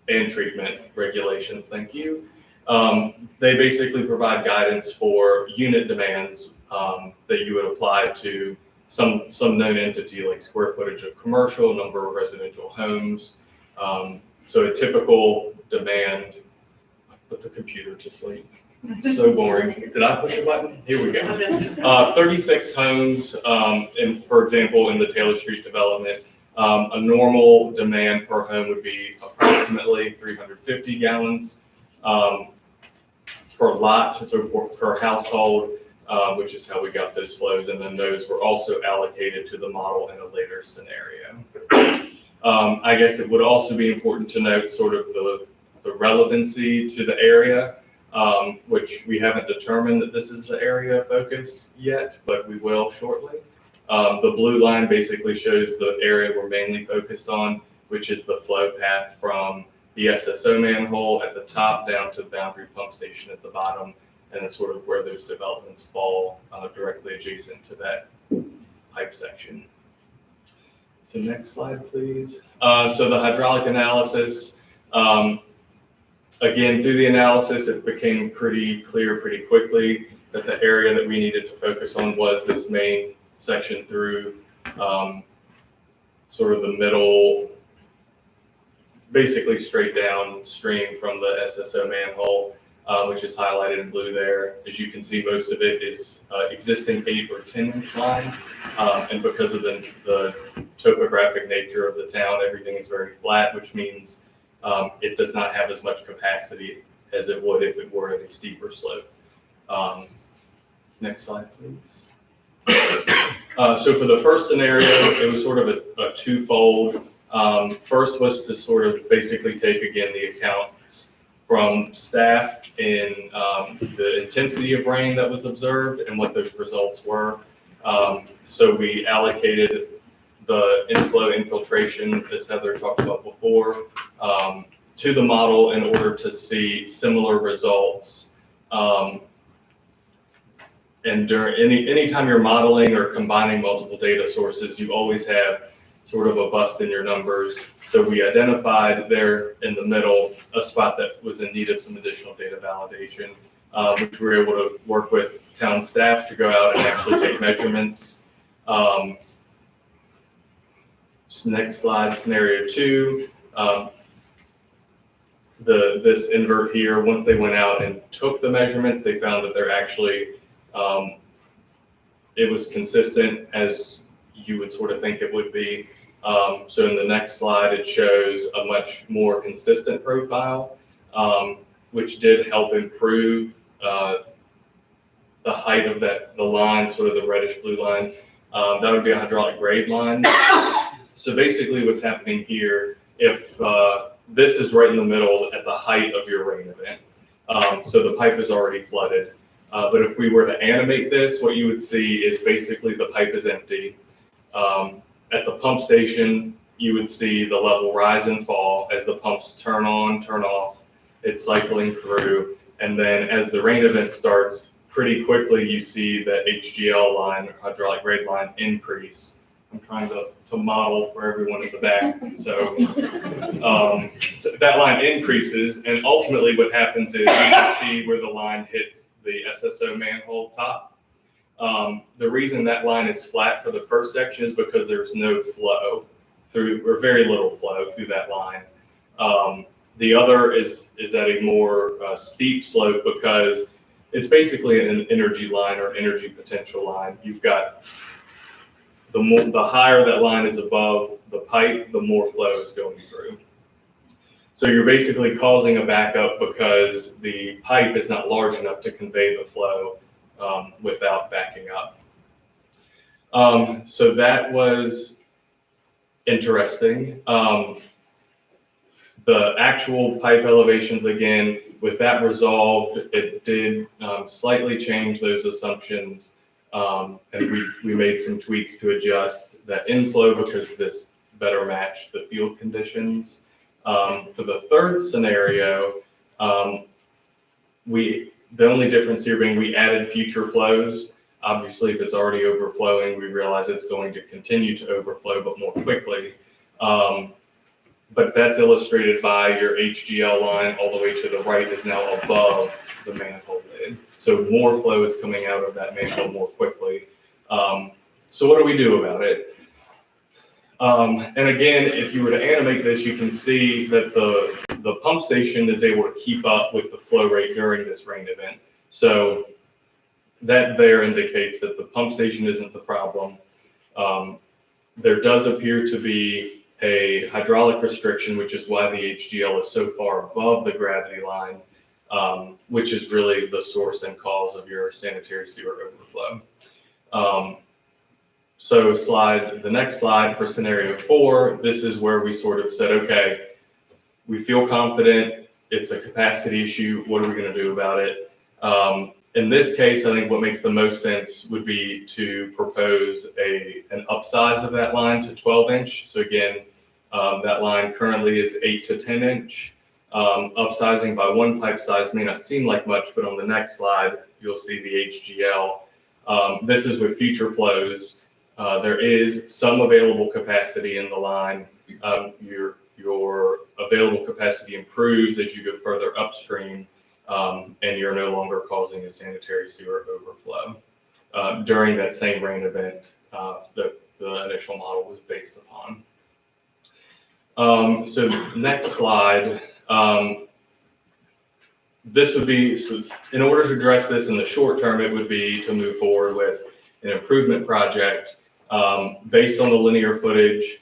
and treatment regulations. Thank you. They basically provide guidance for unit demands that you would apply to some known entity, like square footage of commercial, number of residential homes. So a typical demand, I put the computer to sleep. So boring. Did I push a button? Here we go. 36 homes, and for example, in the Taylor Street development, a normal demand per home would be approximately 350 gallons per lot, so per household, which is how we got those flows. And then those were also allocated to the model in a later scenario. I guess it would also be important to note sort of the relevancy to the area, which we haven't determined that this is the area of focus yet, but we will shortly. The blue line basically shows the area we're mainly focused on, which is the flow path from the SSO manhole at the top down to the Boundary pump station at the bottom, and it's sort of where those developments fall directly adjacent to that pipe section. So next slide, please. So the hydraulic analysis, again, through the analysis, it became pretty clear pretty quickly that the area that we needed to focus on was this main section through sort of the middle, basically straight downstream from the SSO manhole, which is highlighted in blue there. As you can see, most of it is existing 8 or 10-inch line. And because of the topographic nature of the town, everything is very flat, which means it does not have as much capacity as it would if it were at a steeper slope. Next slide, please. So for the first scenario, it was sort of a twofold. First was to sort of basically take again the accounts from staff in the intensity of rain that was observed and what those results were. So we allocated the inflow infiltration, as Heather talked about before, to the model in order to see similar results. And anytime you're modeling or combining multiple data sources, you always have sort of a bust in your numbers. So we identified there in the middle a spot that was in need of some additional data validation, which we were able to work with town staff to go out and actually take measurements. Next slide, scenario 2. This invert here, once they went out and took the measurements, they found that they're actually, it was consistent as you would sort of think it would be. So in the next slide, it shows a much more consistent profile, which did help improve the height of the line, sort of the reddish blue line. That would be a hydraulic grade line. So basically what's happening here, if this is right in the middle at the height of your rain event, so the pipe is already flooded. But if we were to animate this, what you would see is basically the pipe is empty. At the pump station, you would see the level rise and fall as the pumps turn on, turn off. It's cycling through. And then as the rain event starts, pretty quickly you see the HGL line, hydraulic grade line, increase. I'm trying to model for everyone in the back. So, so that line increases, and ultimately what happens is you can see where the line hits the SSO manhole top. The reason that line is flat for the first section is because there's no flow through, or very little flow through that line. The other is at a more steep slope because it's basically an energy line or energy potential line. You've got the higher that line is above the pipe, the more flow is going through. So you're basically causing a backup because the pipe is not large enough to convey the flow without backing up. So that was interesting. The actual pipe elevations, again, with that resolved, it did slightly change those assumptions. And we made some tweaks to adjust that inflow because this better matched the field conditions. For the third scenario, the only difference here being we added future flows. Obviously, if it's already overflowing, we realize it's going to continue to overflow, but more quickly. But that's illustrated by your HGL line all the way to the right is now above the manhole lid. So more flow is coming out of that manhole more quickly. So what do we do about it? And again, if you were to animate this, you can see that the pump station is able to keep up with the flow rate during this rain event. So that there indicates that the pump station isn't the problem. There does appear to be a hydraulic restriction, which is why the HGL is so far above the gravity line, which is really the source and cause of your sanitary sewer overflow. So the next slide for scenario 4, this is where we sort of said, okay, we feel confident it's a capacity issue. What are we going to do about it? In this case, I think what makes the most sense would be to propose an upsize of that line to 12 inch. So again, that line currently is 8 to 10 inch. Upsizing by one pipe size may not seem like much, but on the next slide, you'll see the HGL. This is with future flows. There is some available capacity in the line. Your available capacity improves as you go further upstream, and you're no longer causing a sanitary sewer overflow. During that same rain event that the initial model was based upon. So next slide. This would be, so in order to address this in the short term, it would be to move forward with an improvement project based on the linear footage.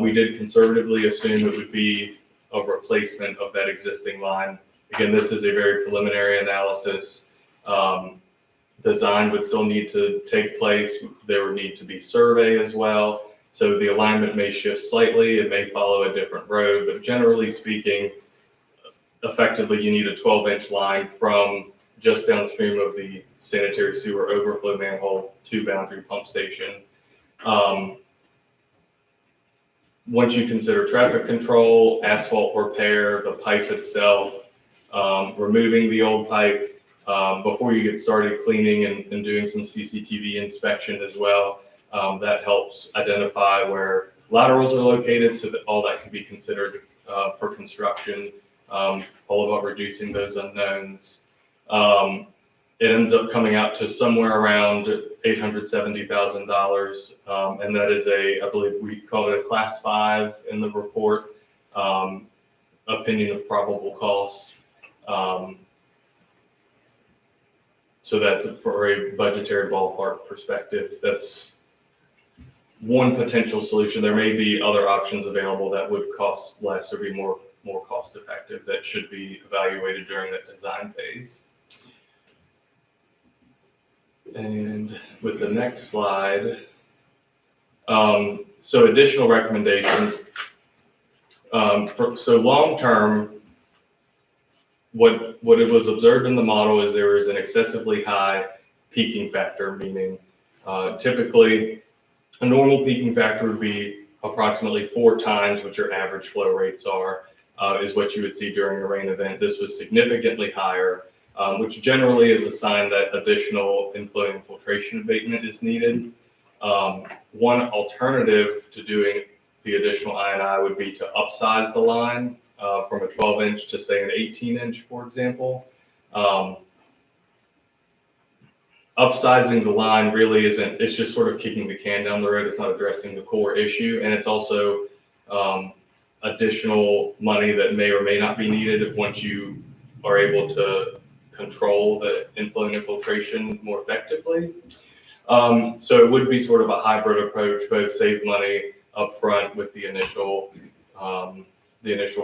We did conservatively assume it would be a replacement of that existing line. Again, this is a very preliminary analysis. Design would still need to take place. There would need to be survey as well. So the alignment may shift slightly. It may follow a different road, but generally speaking, effectively you need a 12-inch line from just downstream of the sanitary sewer overflow manhole to Boundary Pump Station. Once you consider traffic control, asphalt repair, the pipe itself, removing the old pipe, before you get started cleaning and doing some CCTV inspection as well, that helps identify where laterals are located so that all that can be considered for construction, all about reducing those unknowns. It ends up coming out to somewhere around $870,000, and that is I believe we call it a Class 5 in the report, opinion of probable cost. So that's for a budgetary ballpark perspective. That's one potential solution. There may be other options available that would cost less or be more cost effective that should be evaluated during that design phase. And with the next slide, so additional recommendations. So long term, what it was observed in the model is there is an excessively high peaking factor, meaning typically a normal peaking factor would be approximately 4 times what your average flow rates are, is what you would see during a rain event. This was significantly higher, which generally is a sign that additional inflow infiltration abatement is needed. One alternative to doing the additional I&I would be to upsize the line from a 12-inch to say an 18-inch, for example. Upsizing the line really isn't, it's just sort of kicking the can down the road. It's not addressing the core issue. And it's also additional money that may or may not be needed once you are able to control the inflow and infiltration more effectively. So it would be sort of a hybrid approach, both save money upfront with the initial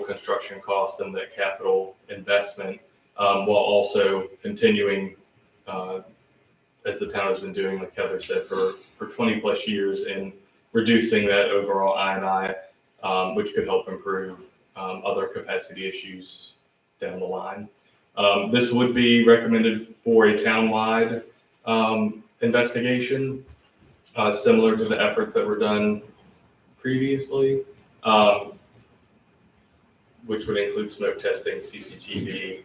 construction cost and the capital investment, while also continuing, as the town has been doing, like Heather said, for 20 plus years, in reducing that overall I&I, which could help improve other capacity issues down the line. This would be recommended for a townwide investigation, similar to the efforts that were done previously, which would include smoke testing, CCTV,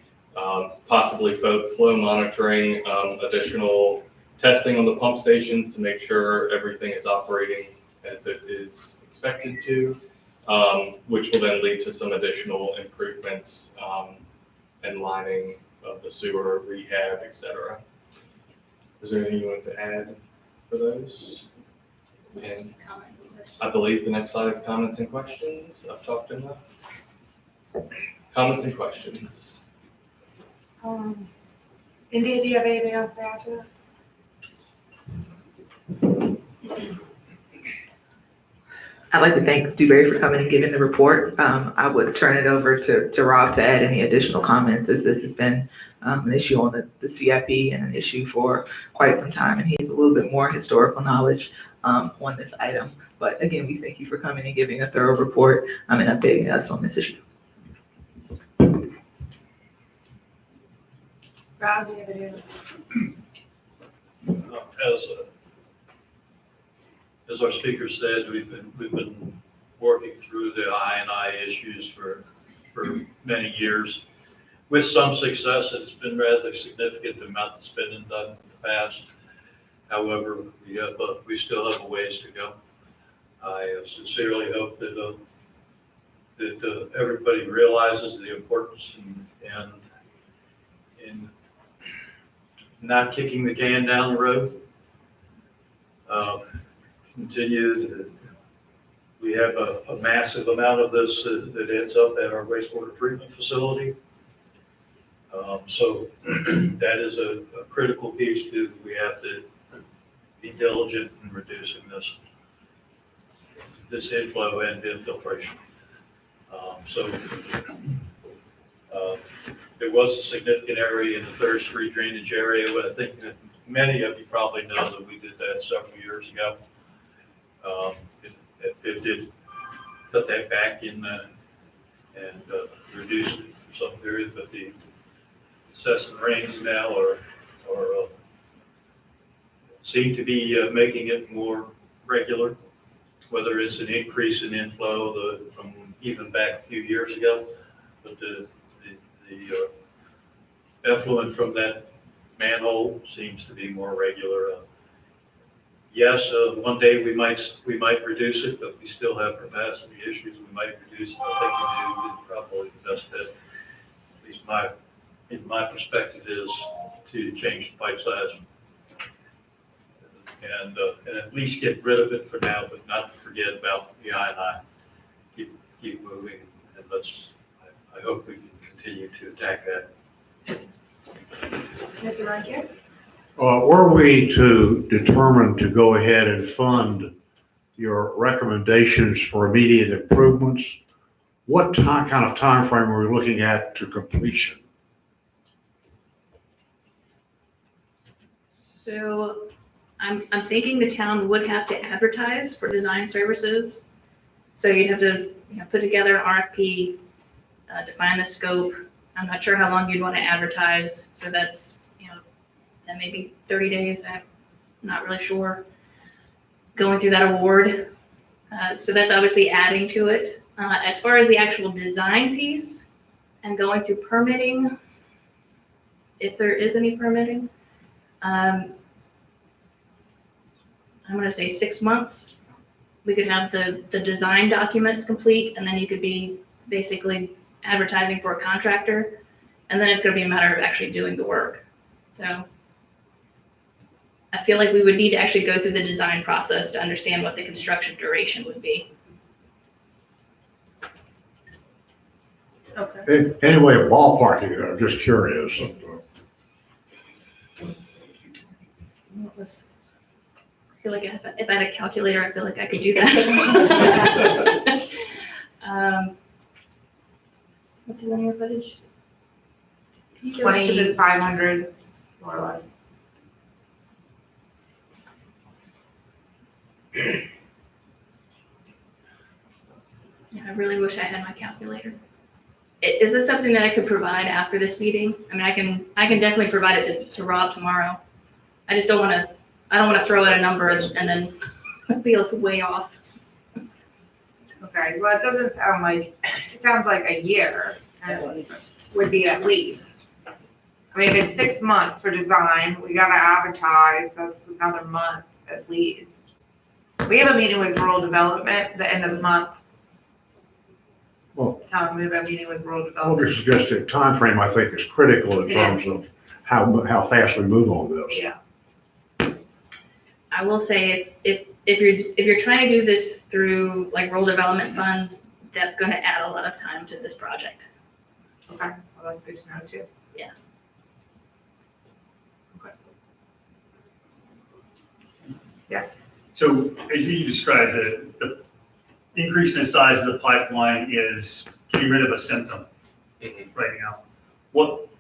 possibly flow monitoring, additional testing on the pump stations to make sure everything is operating as it is expected to, which will then lead to some additional improvements and lining of the sewer, rehab, etc. Is there anything you want to add for those? And I believe the next slide is comments and questions. I've talked enough. Comments and questions. India, do you have anything else to add to that? I'd like to thank Dewberry for coming and giving the report. I would turn it over to Rob to add any additional comments, as this has been an issue on the CIP and an issue for quite some time, and he has a little bit more historical knowledge on this item. But again, we thank you for coming and giving a thorough report and updating us on this issue. Rob, do you have any? As our speaker said, we've been working through the I&I issues for many years with some success. It's been rather significant the amount that's been done in the past. However, we still have a ways to go. I sincerely hope that everybody realizes the importance in not kicking the can down the road. We have a massive amount of this that ends up at our wastewater treatment facility. So that is a critical piece too. We have to be diligent in reducing this inflow and infiltration. There was a significant area in the 3rd Street drainage area, but I think that many of you probably know that we did that several years ago. It did cut that back in and reduced some period, but the incessant rains now are seem to be making it more regular, whether it's an increase in inflow from even back a few years ago, but the effluent from that manhole seems to be more regular. Yes, one day we might reduce it, but we still have capacity issues. We might reduce it. I think we do probably the best bet, at least in my perspective, is to change the pipe size and at least get rid of it for now, but not forget about the I&I. Keep moving, and I hope we can continue to attack that. Mr. Rankin? Were we to determine to go ahead and fund your recommendations for immediate improvements, what kind of time frame are we looking at to completion? So I'm thinking the town would have to advertise for design services. So you'd have to, put together an RFP, define the scope. I'm not sure how long you'd want to advertise. So that's, that may be 30 days. I'm not really sure. Going through that award. So that's obviously adding to it. As far as the actual design piece and going through permitting, if there is any permitting, I'm going to say 6 months. We could have the design documents complete, and then you could be basically advertising for a contractor, and then it's going to be a matter of actually doing the work. So I feel like we would need to actually go through the design process to understand what the construction duration would be. Okay. Any way of ballparking it, I'm just curious. What was, I feel like if I had a calculator, I feel like I could do that. What's the linear footage? Can you go back to the- 2,500, more or less. Yeah, I really wish I had my calculator. Is that something that I could provide after this meeting? I mean, I can definitely provide it to Rob tomorrow. I just don't want to throw out a number and then be way off. Okay, well, it doesn't sound like, it sounds like a year would be at least. I mean, if it's 6 months for design, we gotta advertise, that's another month at least. We have a meeting with rural development the end of the month. Well- Tom, we have a meeting with rural Well, development. the suggested timeframe, I think, is critical in It terms is. of how fast we move on this. Yeah. I will say if you're trying to do this through like rural development funds, that's going to add a lot of time to this project. Okay, well, that's good to know too. Yeah. Okay. Yeah. So as you described, the increase in the size of the pipeline is getting rid of a symptom right now. What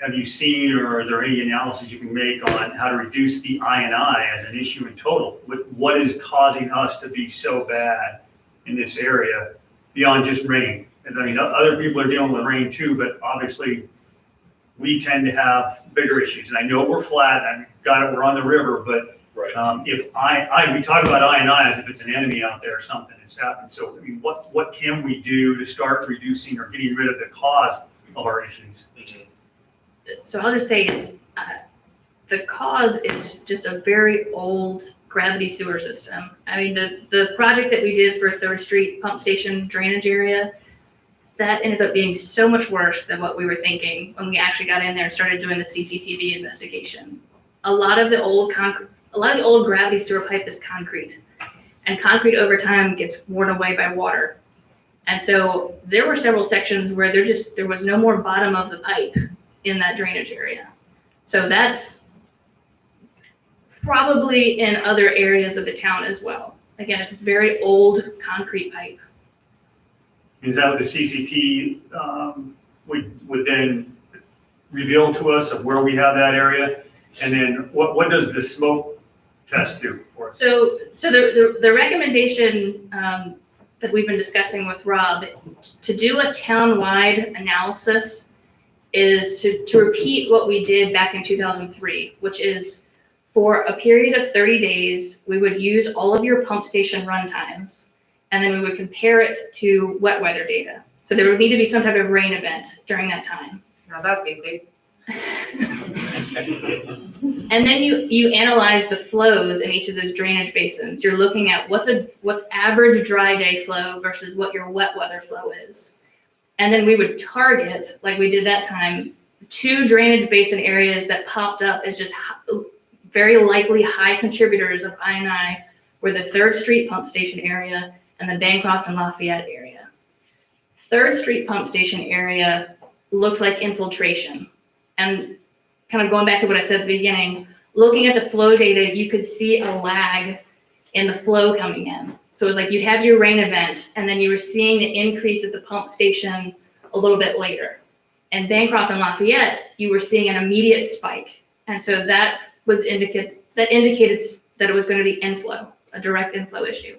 have you seen, or are there any analysis you can make on how to reduce the I&I as an issue in total? What is causing us to be so bad in this area beyond just rain? Because I mean, other people are dealing with rain too, but obviously we tend to have bigger issues. And I know we're flat, I got it, we're on the river, but if we talk about I&I as if it's an enemy out there or something that's happened. So I mean, what can we do to start reducing or getting rid of the cause of our issues? So I'll just say the cause is just a very old gravity sewer system. I mean, the project that we did for 3rd Street pump station drainage area, that ended up being so much worse than what we were thinking when we actually got in there and started doing the CCTV investigation. A lot of the old gravity sewer pipe is concrete, and concrete over time gets worn away by water. And so there were several sections where there was no more bottom of the pipe in that drainage area. So that's probably in other areas of the town as well. Again, it's just very old concrete pipe. Is that what the CCT would then reveal to us of where we have that area? And then what does the smoke test do for us? So the recommendation that that we've been discussing with Rob, to do a town-wide analysis is to repeat what we did back in 2003, which is for a period of 30 days, we would use all of your pump station run times, and then we would compare it to wet weather data. So there would need to be some type of rain event during that time. Now that's easy. And then you analyze the flows in each of those drainage basins. You're looking at what's average dry day flow versus what your wet weather flow is. And then we would target, like we did that time, 2 drainage basin areas that popped up as just very likely high contributors of I&I were the 3rd Street pump station area and the Bancroft and Lafayette area. 3rd Street pump station area looked like infiltration. And kind of going back to what I said at the beginning, looking at the flow data, you could see a lag in the flow coming in. So it was like you'd have your rain event, and then you were seeing the increase at the pump station a little bit later. And Bancroft and Lafayette, you were seeing an immediate spike. And so that indicated that it was going to be inflow, a direct inflow issue.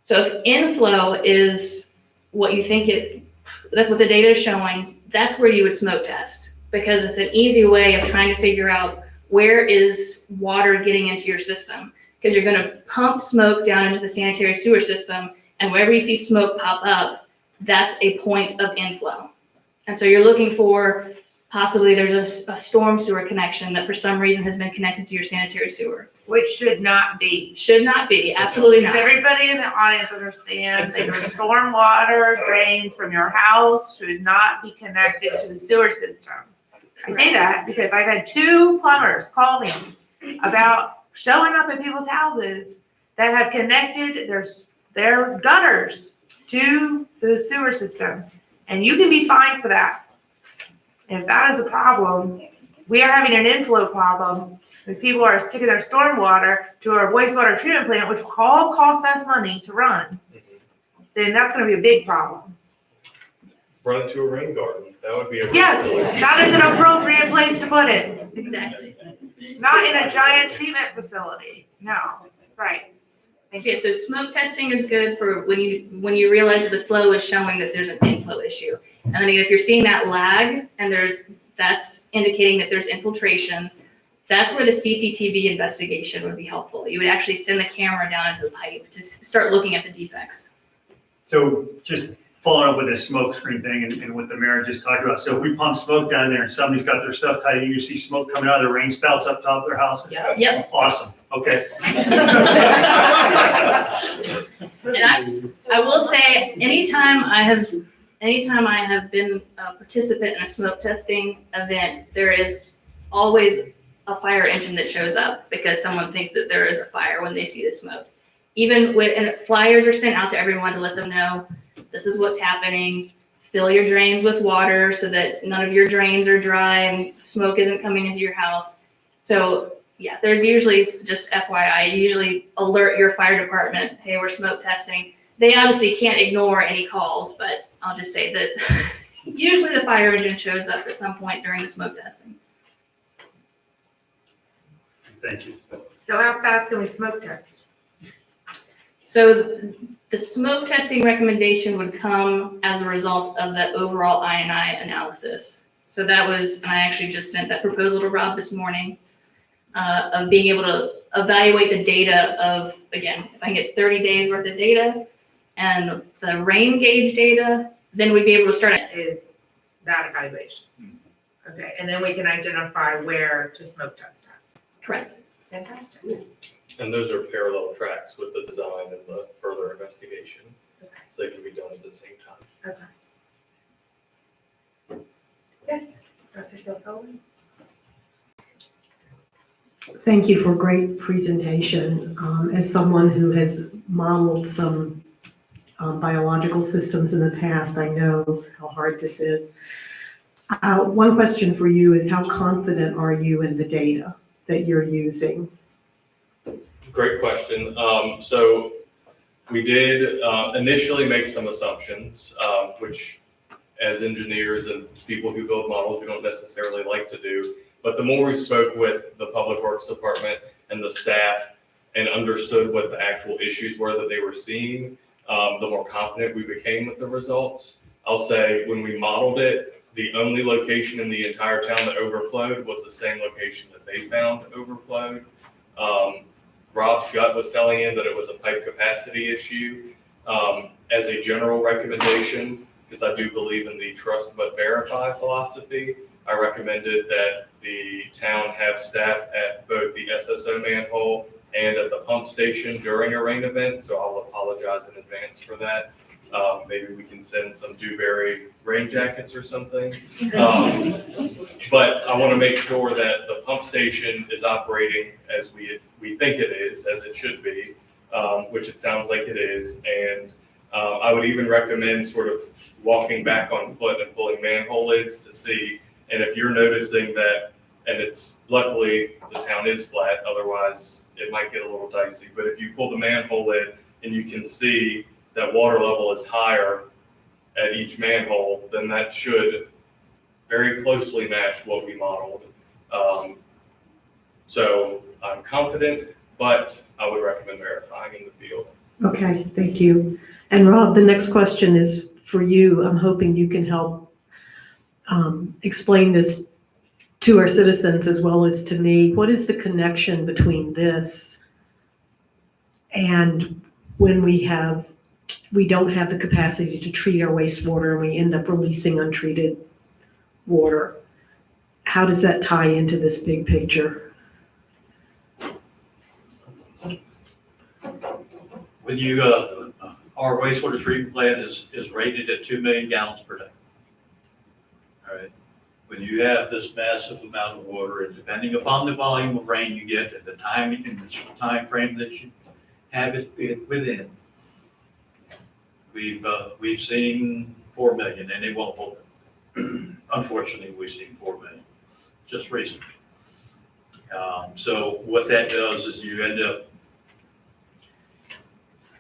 So if inflow is what you think that's what the data is showing, that's where you would smoke test, because it's an easy way of trying to figure out where is water getting into your system, because you're going to pump smoke down into the sanitary sewer system, and wherever you see smoke pop up, that's a point of inflow. And so you're looking for possibly there's a storm sewer connection that for some reason has been connected to your sanitary sewer. Which should not be. Should not be, absolutely Does not. everybody in the audience understand that your stormwater drains from your house should not be connected to the sewer system? I say that because I've had 2 plumbers call me about showing up at people's houses that have connected their gutters to the sewer system. And you can be fined for that. And if that is a problem, we are having an inflow problem because people are sticking their stormwater to our wastewater treatment plant, which all costs us money to run. Then that's gonna be a big problem. Run it to a rain garden. That would be a. Yes, that is an appropriate place to put it. Exactly. Not in a giant treatment facility. No, right. Yeah, so smoke testing is good for when you realize the flow is showing that there's an inflow issue. And then if you're seeing that lag and that's indicating that there's infiltration, that's where the CCTV investigation would be helpful. You would actually send the camera down into the pipe to start looking at the defects. So just following up with this smoke screen thing and what the mayor just talked about. So if we pump smoke down there and somebody's got their stuff tight, you see smoke coming out of the rain spouts up top of their houses? Yep. Awesome, okay. And I will say, anytime I have been a participant in a smoke testing event, there is always a fire engine that shows up because someone thinks that there is a fire when they see the smoke. And flyers are sent out to everyone to let them know, this is what's happening. Fill your drains with water so that none of your drains are dry and smoke isn't coming into your house. So yeah, there's usually, just FYI, you usually alert your fire department, hey, we're smoke testing. They obviously can't ignore any calls, but I'll just say that usually the fire engine shows up at some point during the smoke testing. Thank you. So how fast can we smoke test? So the smoke testing recommendation would come as a result of the overall I&I analysis. So that was, and I actually just sent that proposal to Rob this morning, of being able to evaluate the data of, again, if I can get 30 days worth of data and the rain gauge data, then we'd be able to start. Is that evaluation? Okay, and then we can identify where to smoke test at. Correct. Fantastic. And those are parallel tracks with the design and the further investigation. Okay. So they can be done at the same time. Okay. Yes, Dr. Sullivan? Thank you for a great presentation. As someone who has modeled some biological systems in the past, I know how hard this is. One question for you is, how confident are you in the data that you're using? Great question. So we did initially make some assumptions, which as engineers and people who build models, we don't necessarily like to do. But the more we spoke with the Public Works Department and the staff and understood what the actual issues were that they were seeing, the more confident we became with the results. I'll say when we modeled it, the only location in the entire town that overflowed was the same location that they found overflowed. Rob's gut was telling him that it was a pipe capacity issue. As a general recommendation, because I do believe in the trust but verify philosophy, I recommended that the town have staff at both the SSO manhole and at the pump station during a rain event, so I'll apologize in advance for that. Maybe we can send some Dewberry rain jackets or something. But I want to make sure that the pump station is operating as we think it is, as it should be, which it sounds like it is. And I would even recommend sort of walking back on foot and pulling manhole lids to see. And if you're noticing that, and it's luckily the town is flat, otherwise it might get a little dicey. But if you pull the manhole lid and you can see that water level is higher at each manhole, then that should very closely match what we modeled. So I'm confident, but I would recommend verifying in the field. Okay, thank you. And Rob, the next question is for you. I'm hoping you can help explain this to our citizens as well as to me. What is the connection between this and when we don't have the capacity to treat our wastewater and we end up releasing untreated water? How does that tie into this big picture? When you, our wastewater treatment plant is rated at 2 million gallons per day. All right. When you have this massive amount of water, and depending upon the volume of rain you get and the time frame that you have it within, we've seen 4 million, and it won't hold it. Unfortunately, we've seen 4 million just recently. So what that does is you end up,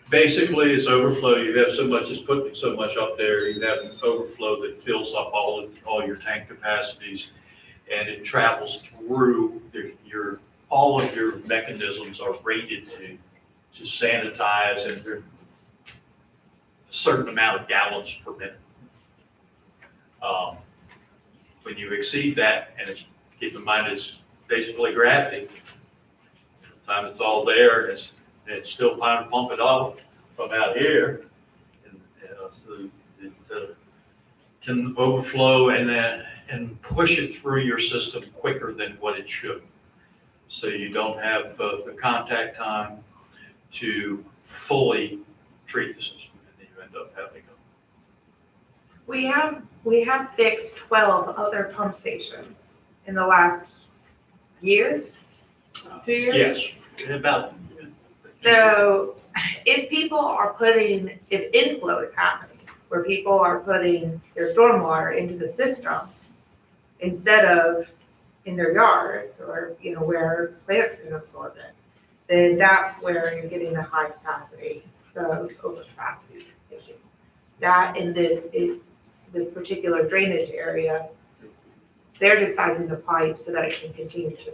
basically it's overflow. You have so much, it's putting so much up there. You have an overflow that fills up all your tank capacities, and it travels through all of your mechanisms are rated to sanitize, and they're a certain amount of gallons per minute. When you exceed that, and keep in mind it's basically gravity, by the time it's all there, and it's still trying to pump it off from out here, and so it can overflow and push it through your system quicker than what it should. So you don't have the contact time to fully treat the system, and you end up having We have fixed 12 other pump stations in the last year, 2 years? Yes, about. So if inflow is happening, where people are putting their stormwater into the system instead of in their yards or, where plants can absorb it, then that's where you're getting the high capacity, the overcapacity issue. That in this particular drainage area, they're just sizing the pipe so that it can continue to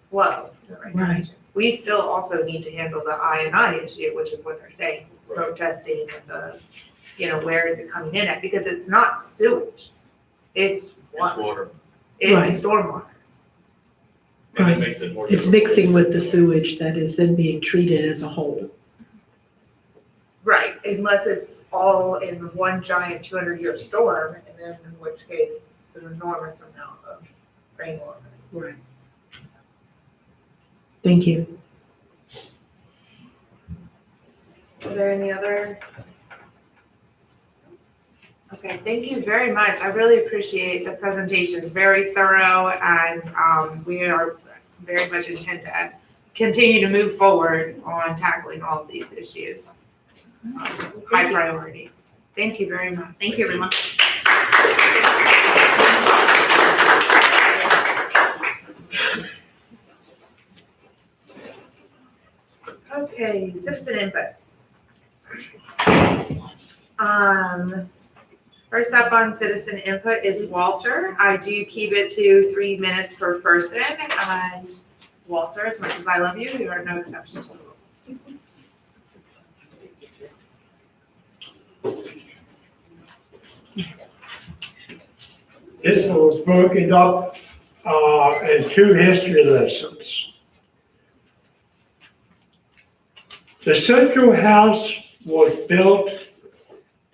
flow in the right direction. We still also need to handle the I&I issue, which is what they're saying, smoke testing and where is it coming in at? Because it's not sewage, it's water. It's stormwater. And it makes it more It's mixing with the sewage that is then being treated as a whole. Right, unless it's all in one giant 200-year storm, and then in which case it's an enormous amount of rainwater. Right. Thank you. Are there any other? Okay, thank you very much. I really appreciate the presentation. It's very thorough, and we are very much intent to continue to move forward on tackling all of these issues. High priority. Thank you very much. Thank you, everyone. Okay, citizen input. First up on citizen input is Walter. I do keep it to 3 minutes per person, and Walter, as much as I love you, you are no exception to the rule. This one was broken up in 2 history lessons. The Central House was built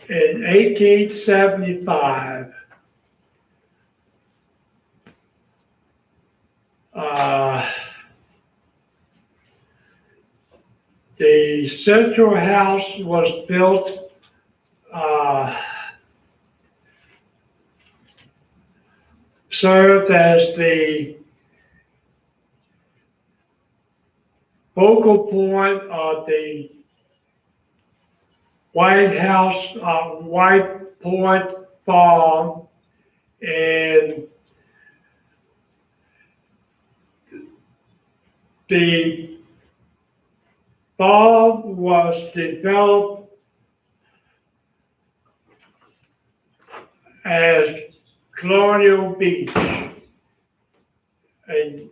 in 1875. The Central House was built served as the focal point of the White House, White Point Farm, and the farm was developed as Colonial Beach in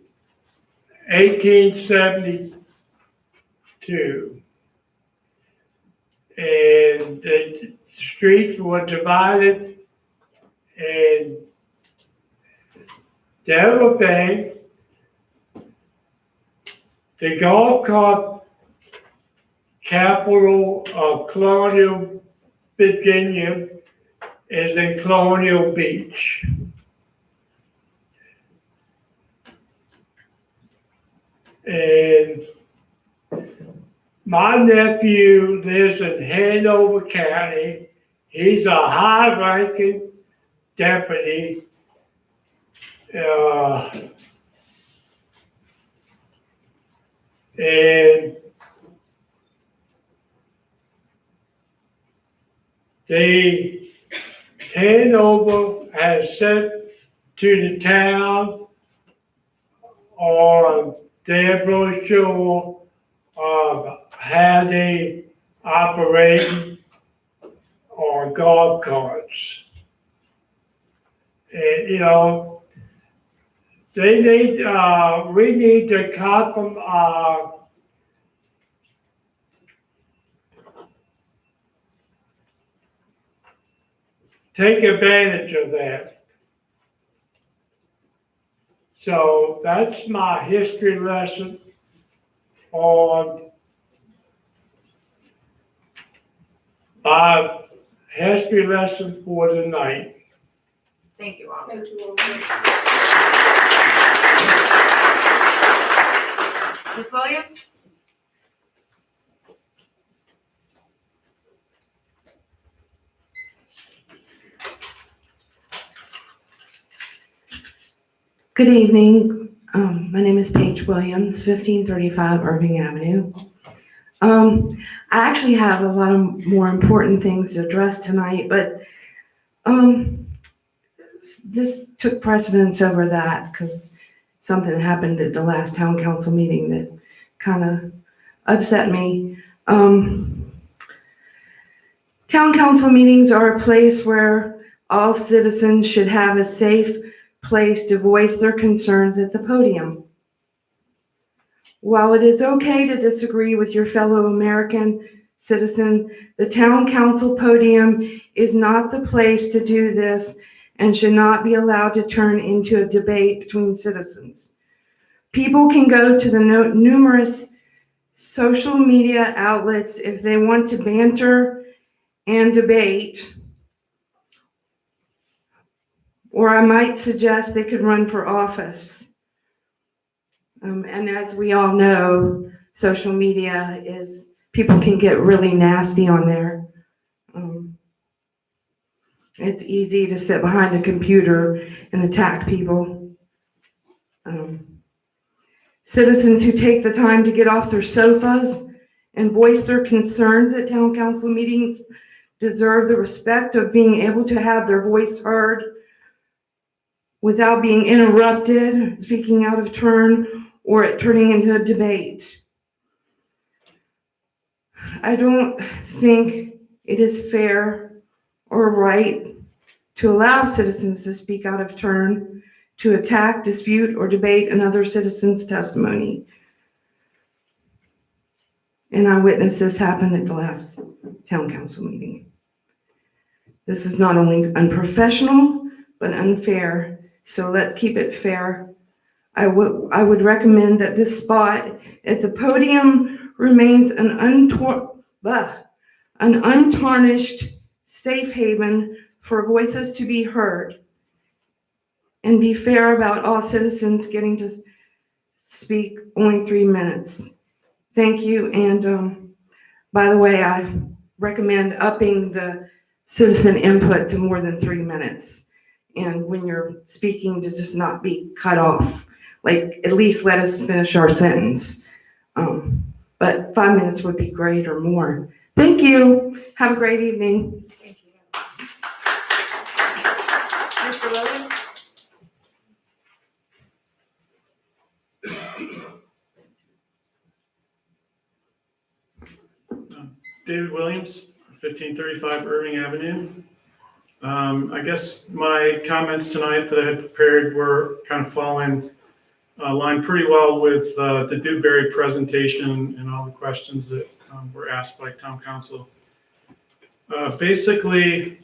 1872. And the streets were divided, and the other thing, the golf cart capital of Colonial Virginia is in Colonial Beach. And my nephew lives in Hanover County. He's a high-ranking deputy. And the Hanover has sent to the town on their brochure of how they operate on golf carts. And, you know, they need, we need to take advantage of that. So that's my history lesson on my history lesson for the night. Thank you all. Thank you all. Ms. Williams? Good evening. My name is Paige Williams, 1535 Irving Avenue. I actually have a lot of more important things to address tonight, but this took precedence over that because something happened at the last town council meeting that kind of upset me. Town council meetings are a place where all citizens should have a safe place to voice their concerns at the podium. While it is okay to disagree with your fellow American citizen, the town council podium is not the place to do this and should not be allowed to turn into a debate between citizens. People can go to the numerous social media outlets if they want to banter and debate, or I might suggest they could run for office. And as we all know, social media is, people can get really nasty on there. It's easy to sit behind a computer and attack people. Citizens who take the time to get off their sofas and voice their concerns at town council meetings deserve the respect of being able to have their voice heard without being interrupted, speaking out of turn, or it turning into a debate. I don't think it is fair or right to allow citizens to speak out of turn, to attack, dispute, or debate another citizen's testimony. And I witnessed this happen at the last town council meeting. This is not only unprofessional, but unfair. So let's keep it fair. I would recommend that this spot at the podium remains an untarnished safe haven for voices to be heard, and be fair about all citizens getting to speak only 3 minutes. Thank you. And by the way, I recommend upping the citizen input to more than 3 minutes. And when you're speaking, to just not be cut off. Like, at least let us finish our sentence. But 5 minutes would be great, or more. Thank you. Have a great evening. Mr. Williams? David Williams, 1535 Irving Avenue. I guess my comments tonight that I had prepared were kind of falling line pretty well with the Dewberry presentation and all the questions that were asked by town council. Basically,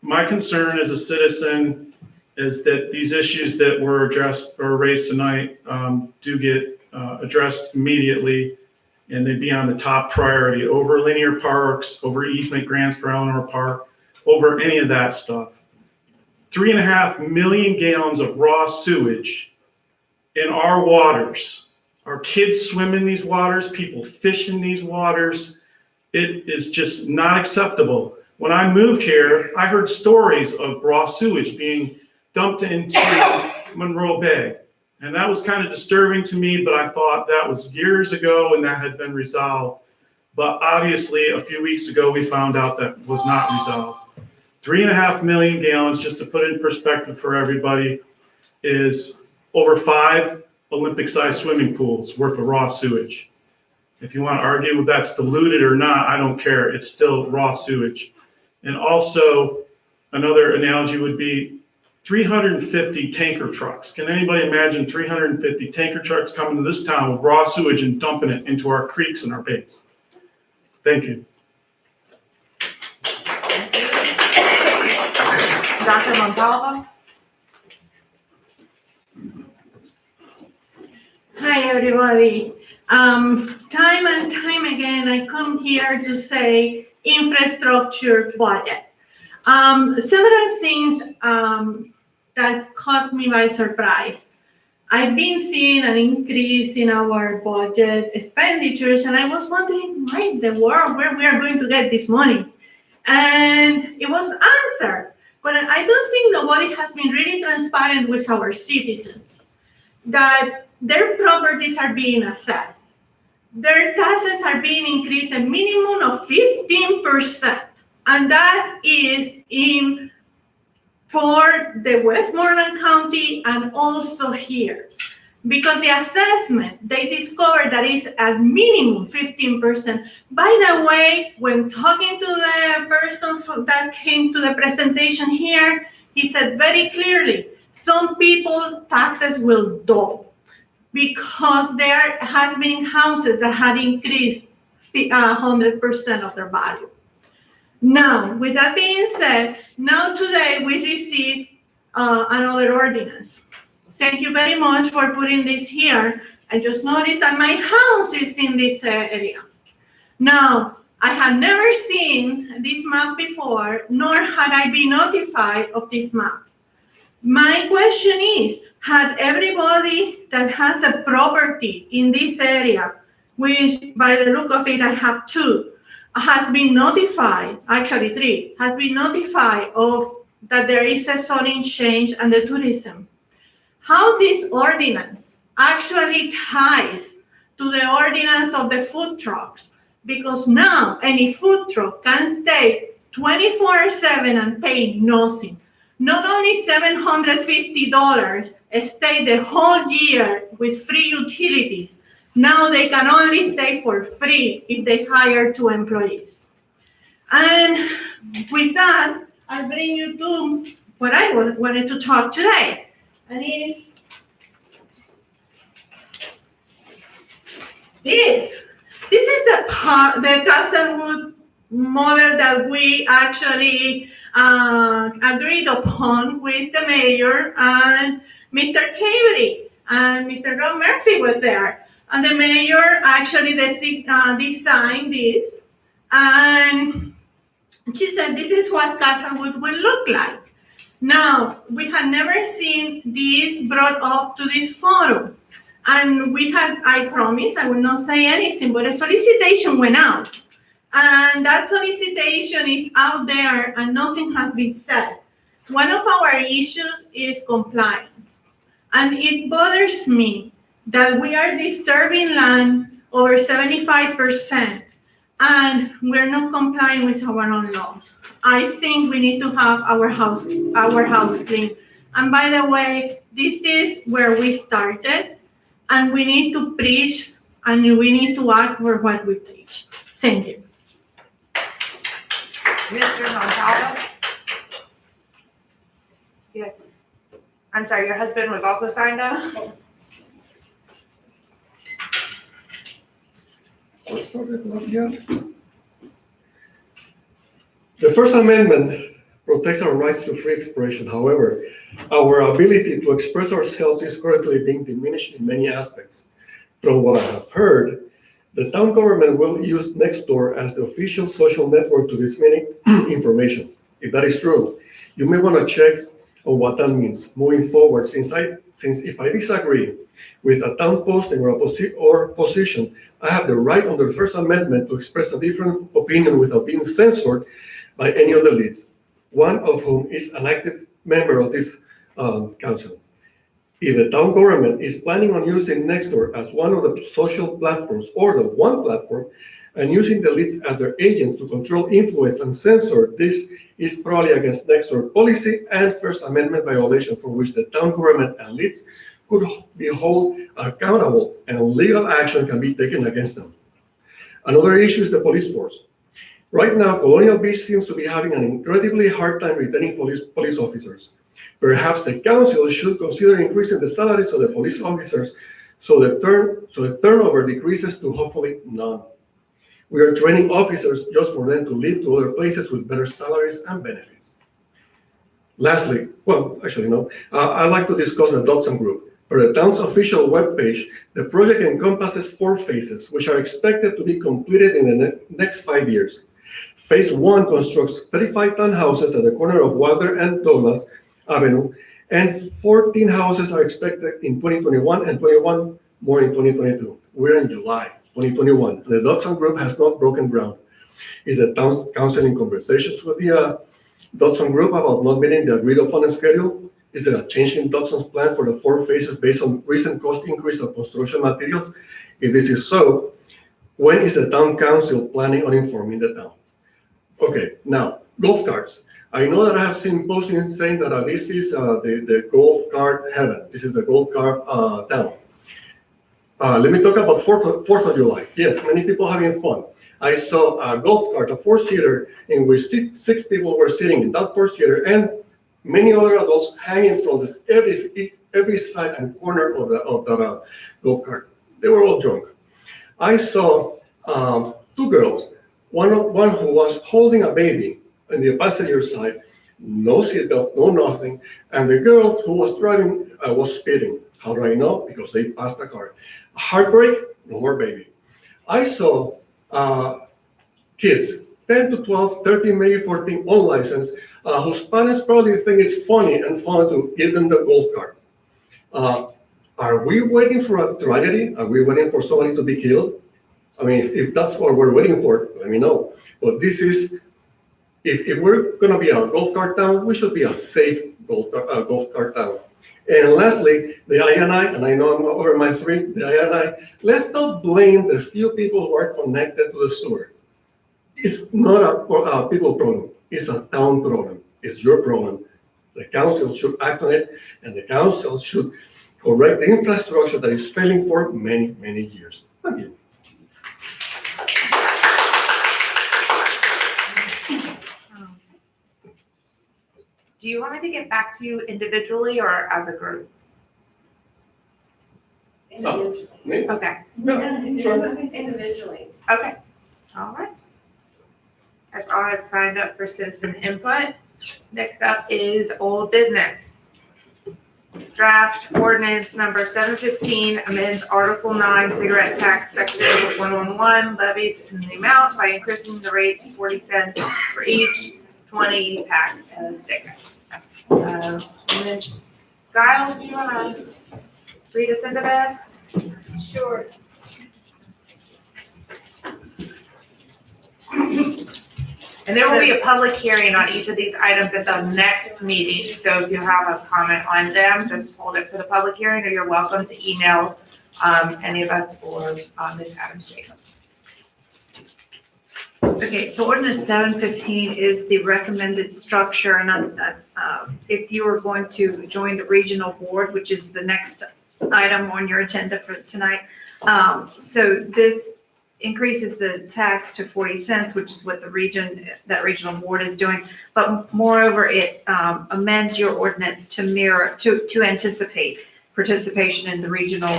my concern as a citizen is that these issues that were addressed or raised tonight do get addressed immediately, and they'd be on the top priority over linear parks, over easement grants for Eleanor Park, over any of that stuff. 3.5 million gallons of raw sewage in our waters. Our kids swim in these waters, people fish in these waters. It is just not acceptable. When I moved here, I heard stories of raw sewage being dumped into Monroe Bay. And that was kind of disturbing to me, but I thought that was years ago and that had been resolved. But obviously, a few weeks ago, we found out that was not resolved. 3.5 million gallons, just to put it in perspective for everybody, is over 5 Olympic-sized swimming pools worth of raw sewage. If you want to argue if that's diluted or not, I don't care. It's still raw sewage. And also, another analogy would be 350 tanker trucks. Can anybody imagine 350 tanker trucks coming to this town with raw sewage and dumping it into our creeks and our bays? Thank you. Dr. Montalvo? Hi, everybody. Time and time again, I come here to say infrastructure budget. Several things that caught me by surprise. I've been seeing an increase in our budget expenditures, and I was wondering why in the world where we are going to get this money. And it was answered, but I don't think nobody has been really transparent with our citizens that their properties are being assessed. Their taxes are being increased a minimum of 15%, and that is for the Westmoreland County and also here. Because the assessment, they discovered that is at minimum 15%. By the way, when talking to the person that came to the presentation here, he said very clearly, some people taxes will double because there has been houses that had increased 100% of their value. Now, with that being said, now today we received another ordinance. Thank you very much for putting this here. I just noticed that my house is in this area. Now, I had never seen this map before, nor had I been notified of this map. My question is, had everybody that has a property in this area, which by the look of it I have 2, has been notified, actually 3, has been notified of that there is a zoning change and the tourism? How this ordinance actually ties to the ordinance of the food trucks, because now any food truck can stay 24/7 and pay nothing. Not only $750 stay the whole year with free utilities, now they can only stay for free if they hire 2 employees. And with that, I'll bring you to what I wanted to talk today. And it's this. This is the Castlewood model that we actually agreed upon with the mayor and Mr. Cavery. And Mr. Rob Murphy was there. And the mayor actually designed this. And she said, this is what Castlewood will look like. Now, we had never seen this brought up to this forum. And I promise I will not say anything, but a solicitation went out. And that solicitation is out there and nothing has been said. One of our issues is compliance. And it bothers me that we are disturbing land over 75% and we're not complying with our own laws. I think we need to have our house clean. And by the way, this is where we started, and we need to preach and we need to act for what we preach. Thank you. Mr. Montalvo? Yes. I'm sorry, your husband was also signed up? The First Amendment protects our rights to free expression. However, our ability to express ourselves is currently being diminished in many aspects. From what I have heard, the town government will use Nextdoor as the official social network to disseminate information. If that is true, you may want to check on what that means moving forward, since if I disagree with a town posting or position, I have the right under the First Amendment to express a different opinion without being censored by any of the leads, one of whom is an active member of this council. If the town government is planning on using Nextdoor as one of the social platforms or the one platform and using the leads as their agents to control, influence, and censor, this is probably against Nextdoor policy and First Amendment violation for which the town government and leads could be held accountable and legal action can be taken against them. Another issue is the police force. Right now, Colonial Beach seems to be having an incredibly hard time retaining police officers. Perhaps the council should consider increasing the salaries of the police officers so the turnover decreases to hopefully none. We are training officers just for them to leave to other places with better salaries and benefits. Lastly, I'd like to discuss the Dodson Group. Per the town's official webpage, the project encompasses 4 phases, which are expected to be completed in the next 5 years. Phase 1 constructs 35 townhouses at the corner of Wilder and Douglas Avenue, and 14 houses are expected in 2021 and 21 more in 2022. We're in July 2021. The Dodson Group has not broken ground. Is the town council in conversations with the Dodson Group about not meeting the agreed upon schedule? Is there a change in Dodson's plan for the 4 phases based on recent cost increase of construction materials? If this is so, when is the town council planning on informing the town? Okay, now, golf carts. I know that I have seen postings saying that this is the golf cart heaven. This is the golf cart town. Let me talk about 4th of July. Yes, many people having fun. I saw a golf cart, a 4-seater, in which 6 people were sitting in that 4-seater, and many other adults hanging from every side and corner of the golf cart. They were all drunk. I saw 2 girls, one who was holding a baby on the passenger side, no seatbelt, no nothing, and the girl who was driving was speeding. How do I know? Because they passed the car. Heartbreak, no more baby. I saw kids, 10 to 12, 13, maybe 14, unlicensed, whose parents probably think it's funny and fun to give them the golf cart. Are we waiting for a tragedy? Are we waiting for somebody to be killed? I mean, if that's what we're waiting for, let me know. But this is, if we're going to be a golf cart town, we should be a safe golf cart town. And lastly, the INI, and I know I'm over my 3, the INI, let's not blame the few people who are connected to the sewer. It's not a people problem, it's a town problem. It's your problem. The council should act on it, and the council should correct the infrastructure that is failing for many, many years. Thank you. Do you want me to get back to you individually or as a group? Oh, me? Okay. No, sure. Individually. Okay, all right. That's all I've signed up for citizen input. Next up is old business. Draft ordinance number 715 amends Article 9 cigarette tax section 111 levied in the amount by increasing the rate to 40 cents for each 20 pack of cigarettes. Ms. Giles, you want to read us into this? Sure. And there will be a public hearing on each of these items at the next meeting. So if you have a comment on them, just hold it for the public hearing, or you're welcome to email any of us or Ms. Adams-Jacob. Okay, so ordinance 715 is the recommended structure, and if you are going to join the regional board, which is the next item on your agenda for tonight, so this increases the tax to 40 cents, which is what that regional board is doing. But moreover, it amends your ordinance to mirror, to anticipate participation in the regional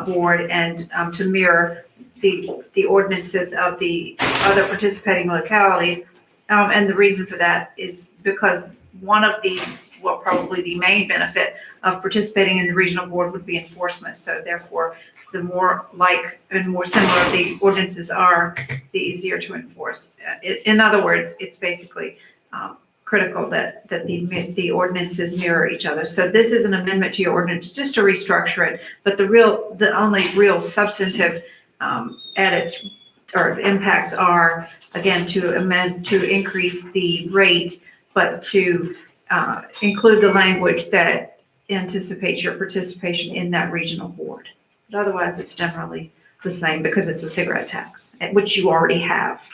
board and to mirror the ordinances of the other participating localities. And the reason for that is because one of the, well, probably the main benefit of participating in the regional board would be enforcement. So therefore, the more like and more similar the ordinances are, the easier to enforce. In other words, it's basically critical that the ordinances mirror each other. So this is an amendment to your ordinance just to restructure it, but the only real substantive edits or impacts are, again, to increase the rate, but to include the language that anticipates your participation in that regional board. But otherwise, it's generally the same because it's a cigarette tax, which you already have.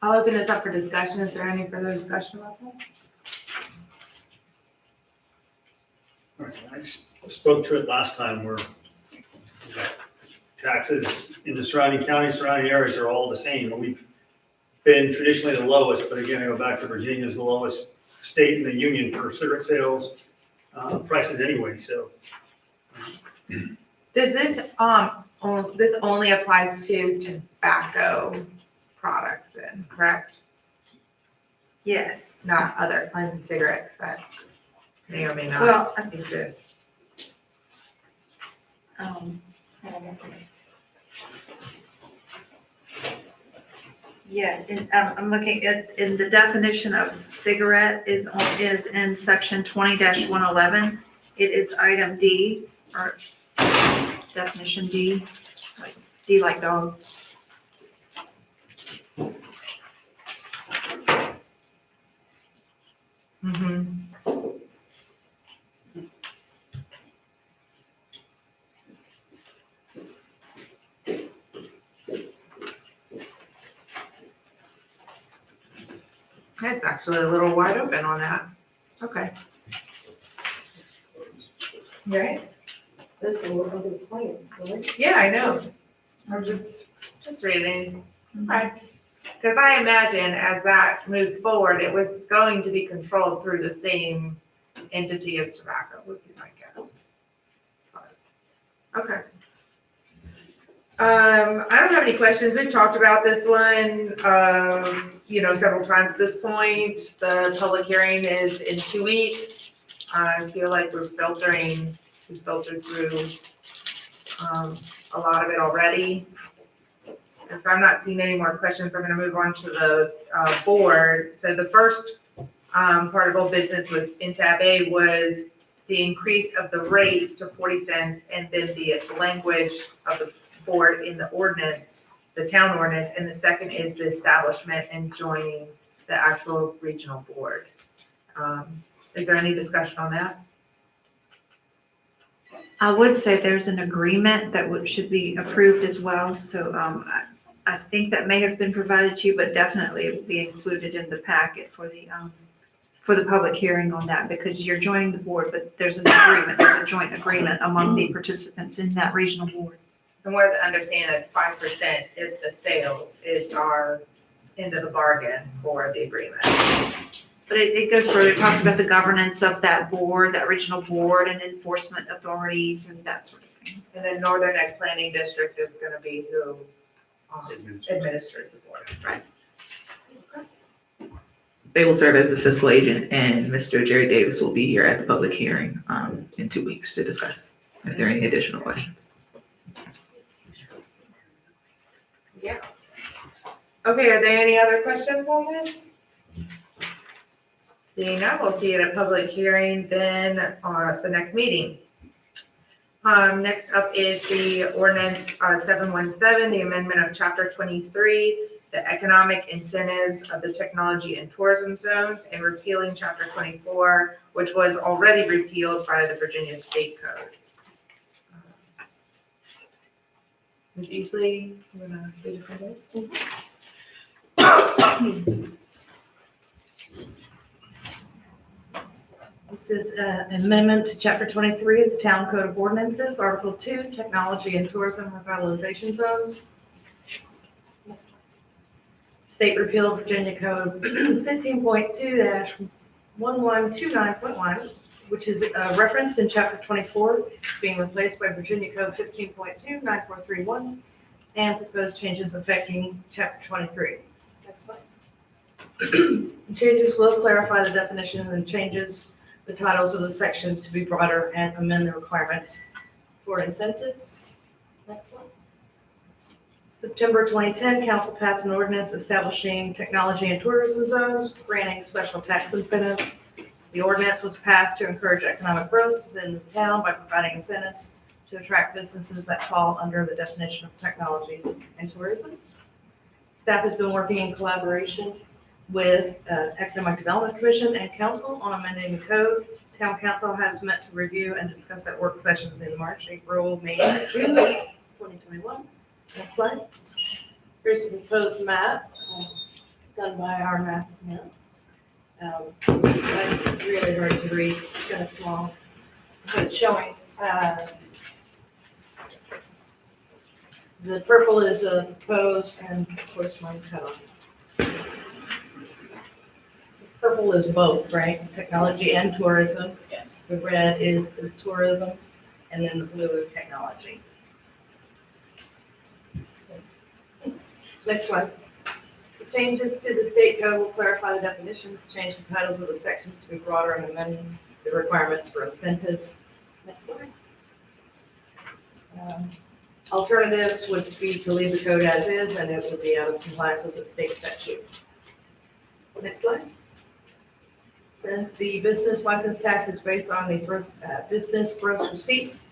I'll open this up for discussion. Is there any further discussion about that? All right, I spoke to it last time where taxes in the surrounding counties, surrounding areas are all the same. We've been traditionally the lowest, but again, I go back to Virginia's the lowest state in the union for cigarette sales prices anyway, so. Does this, this only applies to tobacco products then, correct? Yes. Not other kinds of cigarettes that may or may not Well, exist. Yeah, I'm looking at, in the definition of cigarette is in section 20-111. It is item D, or definition D, like D like dog. Mm-hmm. It's actually a little wide open on that. Okay. Right? Says there were other plans, right? Yeah, I know. I'm just reading. Okay. Because I imagine as that moves forward, it was going to be controlled through the same entity as tobacco, would be my guess. Okay. I don't have any questions. We've talked about this one, several times at this point. The public hearing is in 2 weeks. I feel like we've filtered through a lot of it already. If I'm not seeing any more questions, I'm going to move on to the board. So the first part of old business was in tab A was the increase of the rate to 40 cents and then the language of the board in the ordinance, the town ordinance, and the second is the establishment and joining the actual regional board. Is there any discussion on that? I would say there's an agreement that should be approved as well. So I think that may have been provided to you, but definitely it will be included in the packet for the public hearing on that, because you're joining the board, but there's an agreement, there's a joint agreement among the participants in that regional board. And we're to understand that's 5% if the sales is our end of the bargain for the agreement. But it goes further, it talks about the governance of that board, that regional board, and enforcement authorities and that sort of thing. And then Northern Neck Planning District is gonna be who administers the board. Right. They will serve as the fiscal agent, and Mr. Jerry Davis will be here at the public hearing in 2 weeks to discuss if there are any additional questions. Yeah. Okay, are there any other questions on this? Seeing none, we'll see you at a public hearing then on the next meeting. Next up is the ordinance 717, the amendment of chapter 23, the economic incentives of the technology and tourism zones, and repealing chapter 24, which was already repealed by the Virginia State Code. Ms. Easley, you wanna lead us through this? This is an amendment to Chapter 23 of the Town Code of Ordinances, Article 2, Technology and Tourism Revitalization Zones. State repeal of Virginia Code 15.2-1129.1, which is referenced in Chapter 24, being replaced by Virginia Code 15.2-9431, and proposed changes affecting Chapter 23. Next slide. Changes will clarify the definition and changes the titles of the sections to be broader and amend the requirements for incentives. Next slide. September 2010, council passed an ordinance establishing technology and tourism zones, granting special tax incentives. The ordinance was passed to encourage economic growth within the town by providing incentives to attract businesses that fall under the definition of technology and tourism. Staff has been working in collaboration with Economic Development Commission and council on amending the code. Town council has met to review and discuss at work sessions in March, April, May, and June 2021. Next slide. Here's a proposed map done by our mathsmith. It's really hard to read, it's kind of small, but it's showing the purple is proposed, and of course mine's cut off. Purple is both, right? Technology and tourism. Yes. The red is the tourism, and then the blue is technology. Next slide. The changes to the state code will clarify the definitions, change the titles of the sections to be broader, and amend the requirements for incentives. Next slide. Alternatives would be to leave the code as is, and it would be out of compliance with the state statute. Next slide. Since the business license tax is based on the business gross receipts,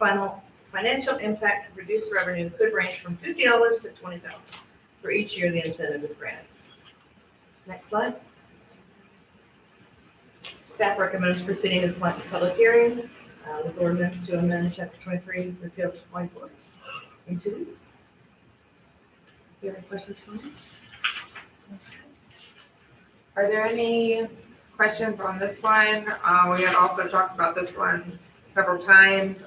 financial impact of reduced revenue could range from $50 to $20,000 for each year the incentive is granted. Next slide. Staff recommends proceeding to the public hearing with ordinance to amend chapter 23, repeal 24 in 2 weeks. Do you have any questions for me? Are there any questions on this one? We had also talked about this one several times.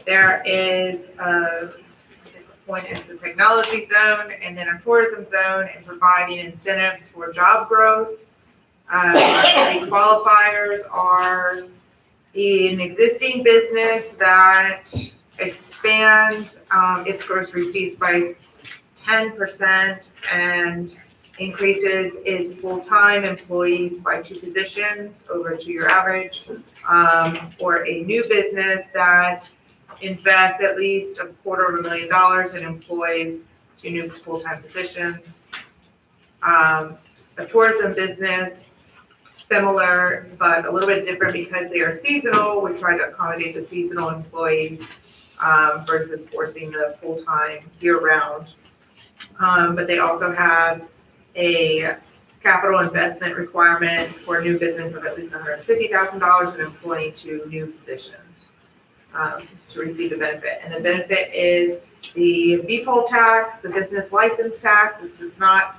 There is a point in the technology zone and then a tourism zone, and providing incentives for job growth. The qualifiers are an existing business that expands its gross receipts by 10% and increases its full-time employees by 2 positions over a 2-year average, or a new business that invests at least $250,000 and employs 2 new full-time positions. A tourism business, similar, but a little bit different because they are seasonal. We try to accommodate the seasonal employees versus forcing the full-time year-round. But they also have a capital investment requirement for a new business of at least $150,000 and employing 2 new positions to receive the benefit. And the benefit is the VPOL tax, the business license tax. This does not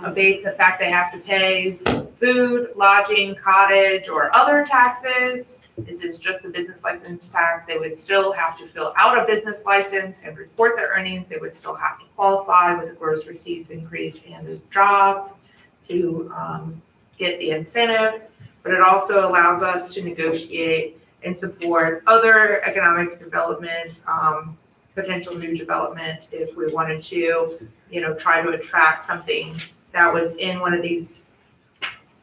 abate the fact they have to pay food, lodging, cottage, or other taxes. This is just the business license tax. They would still have to fill out a business license and report their earnings. They would still have to qualify with the gross receipts increase and the jobs to get the incentive. But it also allows us to negotiate and support other economic development potential new development if we wanted to, try to attract something that was in one of these,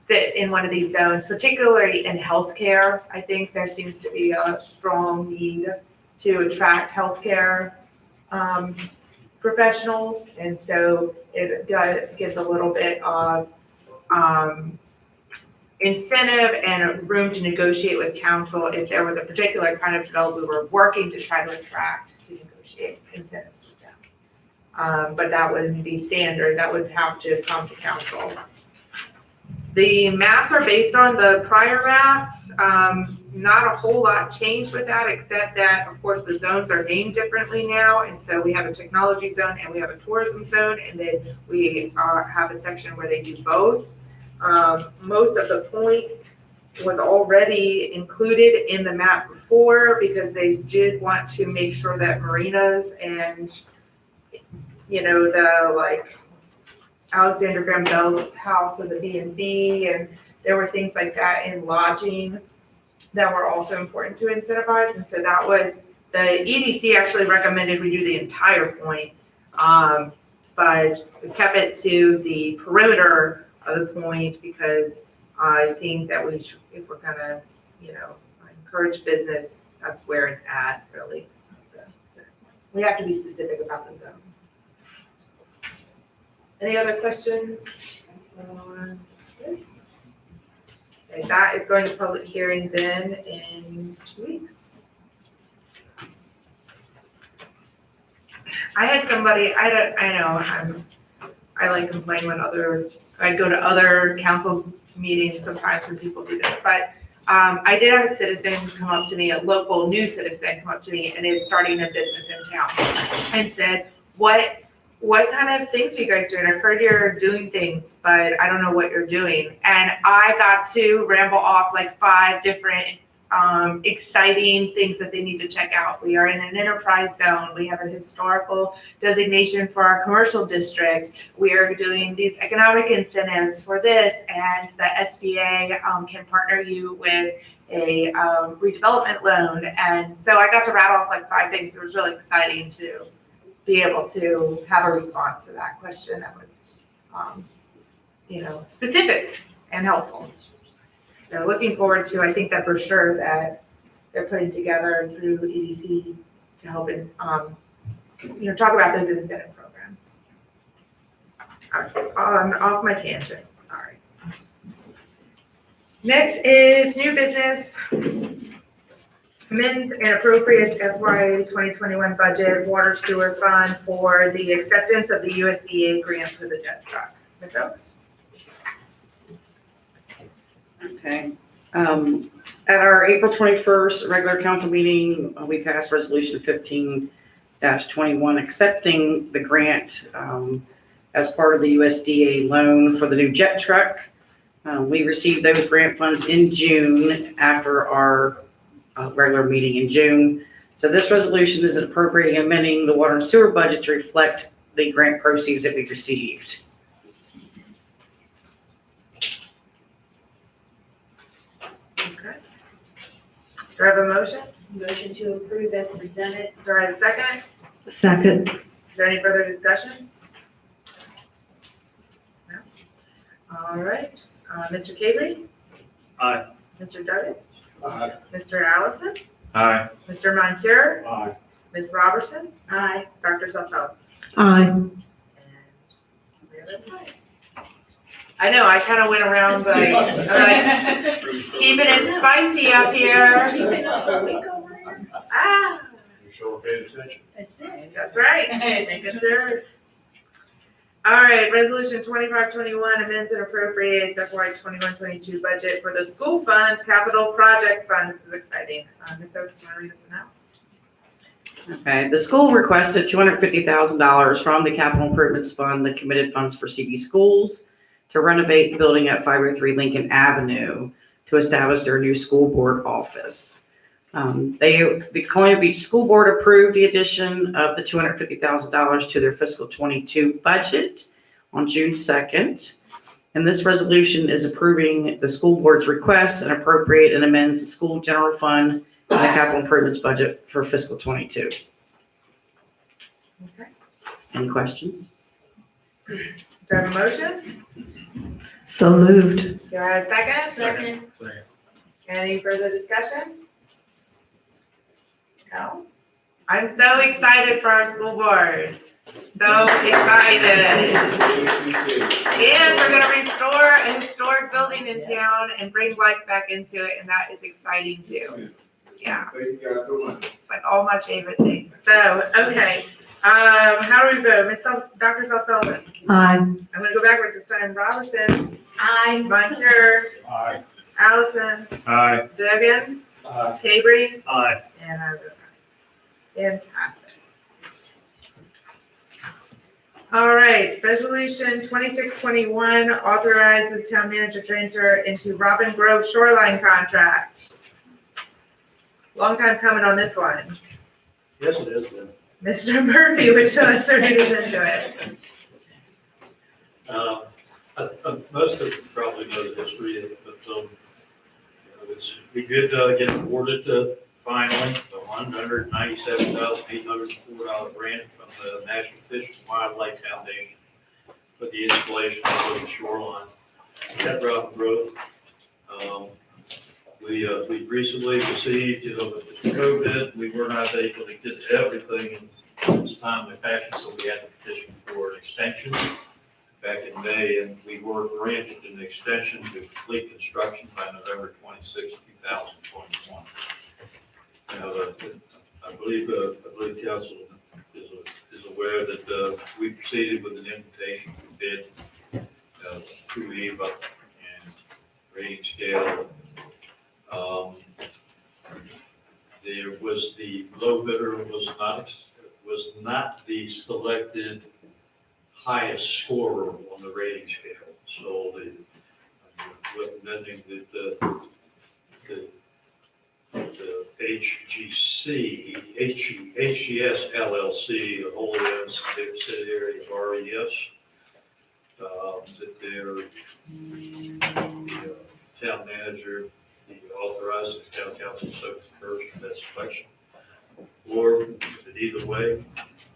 fit in one of these zones, particularly in healthcare. I think there seems to be a strong need to attract healthcare professionals. And so it gives a little bit of incentive and room to negotiate with council if there was a particular kind of developer we were working to try to attract, to negotiate incentives with them. But that wouldn't be standard, that would have to come to council. The maps are based on the prior maps. Not a whole lot changed with that, except that, of course, the zones are named differently now. And so we have a technology zone and we have a tourism zone, and then we have a section where they do both. Most of the point was already included in the map before, because they did want to make sure that marinas and, the Alexander Graham Bell's house was a B&B, and there were things like that in lodging that were also important to incentivize. And so that was, the EDC actually recommended we do the entire point, but we kept it to the perimeter of the point, because I think that we should, if we're gonna, encourage business, that's where it's at, really. So we have to be specific about the zone. Any other questions on this? Okay, that is going to public hearing then in 2 weeks. I had somebody, I like complain when I go to other council meetings sometimes when people do this, but I did have a citizen come up to me, a local new citizen come up to me and is starting a business in town and said, what kind of things are you guys doing? I've heard you're doing things, but I don't know what you're doing. And I got to ramble off like 5 different exciting things that they need to check out. We are in an enterprise zone. We have a historical designation for our commercial district. We are doing these economic incentives for this, and the SBA can partner you with a redevelopment loan. And so I got to rattle off like 5 things. It was really exciting to be able to have a response to that question that was, specific and helpful. So looking forward to, I think, that brochure that they're putting together through EDC to help talk about those incentive programs. All right, off my tangent, sorry. Next is new business. Amend and appropriates FY 2021 budget water sewer fund for the acceptance of the USDA grant for the jet truck. Ms. Oaks. Okay. At our April 21st regular council meeting, we passed resolution 15-21 accepting the grant as part of the USDA loan for the new jet truck. We received those grant funds in June after our regular meeting in June. So this resolution is appropriating and amending the water and sewer budget to reflect the grant proceeds that we received. Okay. Do I have a motion? Motion to approve as presented. Do I have a second? Second. Is there any further discussion? No? All right. Mr. Cavery? Aye. Mr. Darden? Aye. Mr. Allison? Aye. Mr. Moncur? Aye. Ms. Robertson? Aye. Dr. Salzell? Aye. I know, I kind of went around like keeping it spicy up here. Ah, You sure paid attention? That's it. that's right, making sure. All right, resolution 2521 amends and appropriates FY 21-22 budget for the school fund, capital projects fund. This is exciting. Ms. Oaks, you want to read this now? Okay, the school requested $250,000 from the capital improvements fund, the committed funds for CB schools, to renovate the building at 503 Lincoln Avenue to establish their new school board office. The Colonial Beach School Board approved the addition of the $250,000 to their fiscal 22 budget on June 2nd. And this resolution is approving the school board's request and appropriate and amends the school general fund and the capital improvements budget for fiscal 22. Any questions? Do I have a motion? So moved. Do I have a second? Second. Any further discussion? No? I'm so excited for our school board. So excited. And we're gonna restore a historic building in town and bring life back into it, and that is exciting too. Yeah. Thank you guys so much. It's like all my favorite things. So, okay, how do we vote? Dr. Sullivan? Aye. I'm gonna go backwards this time. Robertson? Aye. Monter? Aye. Allison? Aye. Duggan? Aye. Cabry? Aye. And I vote aye. Fantastic. All right, resolution 2621 authorizes town manager to enter into Robin Grove shoreline contract. Long time coming on this one. Yes, it is then. Mr. Murphy, would you like to read us into it? Most of you probably know the history of it, but we did get awarded finally the $197,804 grant from the National Fish and Wildlife Foundation for the installation of the shoreline at Robin Grove. We recently received, with COVID, we were not able to get everything in this timely fashion, so we had to petition for an extension back in May, and we were granted an extension to complete construction by November 26, 2021. Now, I believe council is aware that we proceeded with an invitation to bid to EVA and rating scale. There was the low bidder was not the selected highest scorer on the rating scale. So I'm recommending that the HGS LLC, a wholly owned subsidiary of RES, that their town manager authorized the town council so first in that selection. Or that either way,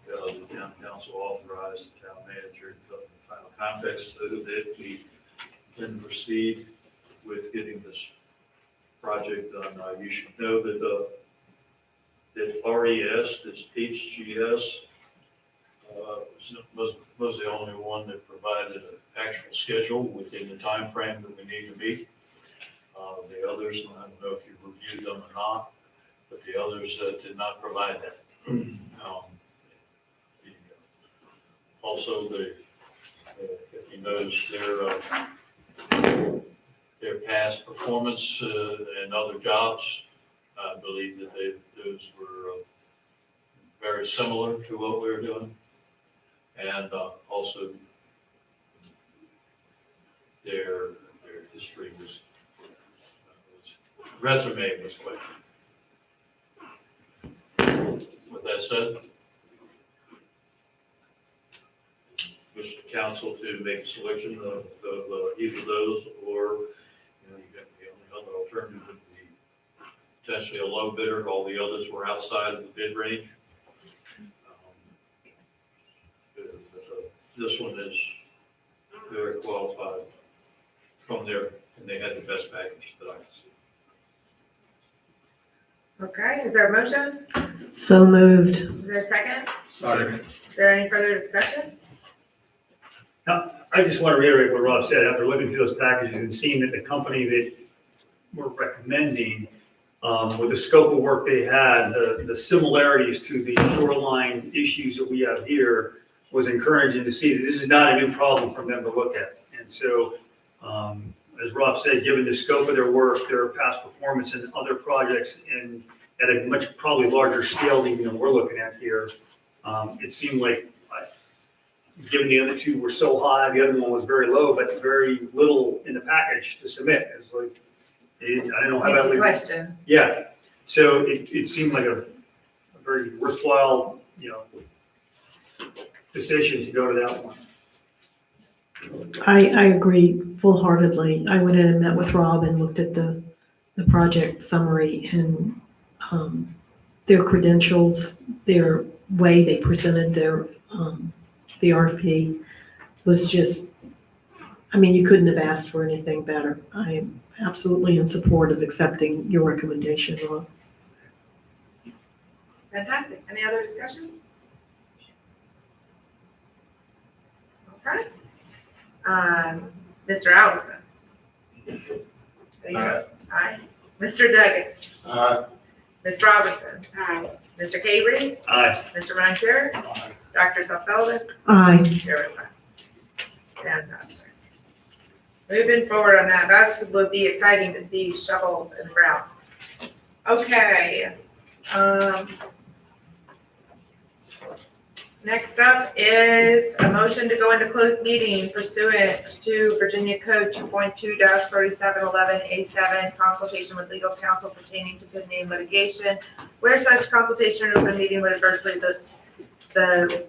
the town council authorized the town manager to put the final contract so that we can proceed with getting this project done. You should know that that RES, this HGS, was the only one that provided an actual schedule within the time frame that we need to meet. The others, I don't know if you reviewed them or not, but the others did not provide that. Also, if you notice their past performance and other jobs, I believe that those were very similar to what we were doing. And also their history was resume was quick. With that said, wish the council to make a selection of either of those, or you got the only other alternative would be potentially a low bidder. All the others were outside of the bid range. This one is very qualified from there, and they had the best package that I could see. Okay, is there a motion? So moved. Is there a second? Second. Is there any further discussion? I just want to reiterate what Rob said. After looking through those packages and seeing that the company that we're recommending, with the scope of work they had, the similarities to the shoreline issues that we have here was encouraging to see that this is not a new problem for them to look at. And so, as Rob said, given the scope of their work, their past performance in other projects, and at a much probably larger scale than we're looking at here, it seemed like, given the other two were so high, the other one was very low, but very little in the package to submit. It's like, I don't know how that It's a would. question. Yeah, so it seemed like a very worthwhile, decision to go to that one. I agree full-heartedly. I went in and met with Rob and looked at the project summary and their credentials, their way they presented the RFP was just, I mean, you couldn't have asked for anything better. I am absolutely in support of accepting your recommendation, Ron. Fantastic. Any other discussion? Okay. Mr. Allison? There you go. Aye. Mr. Duggan? Ms. Robertson? Aye. Mr. Cabry? Aye. Mr. Ronchery? Dr. Sullivan? Aye. Chair votes aye. Fantastic. Moving forward on that, that would be exciting to see shovels in the ground. Okay. Next up is a motion to go into closed meeting pursuant to Virginia Code 2.2-3711A7, consultation with legal counsel pertaining to pending litigation, where such consultation in open meeting would adversely affect the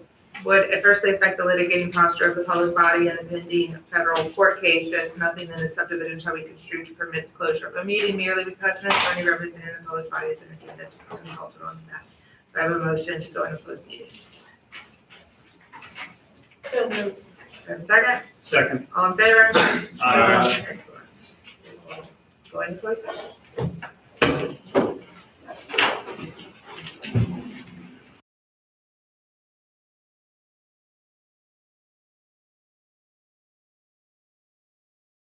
litigating posture of the public body and the pending federal court case, as nothing in the subdivision shall be construed to permit the closure of a meeting merely because an attorney representing the public body is indicated to be consulted on that. Do I have a motion to go into closed meeting? So moved. Do I have a second? Second. All in favor? Aye. Excellent. Go into closed session.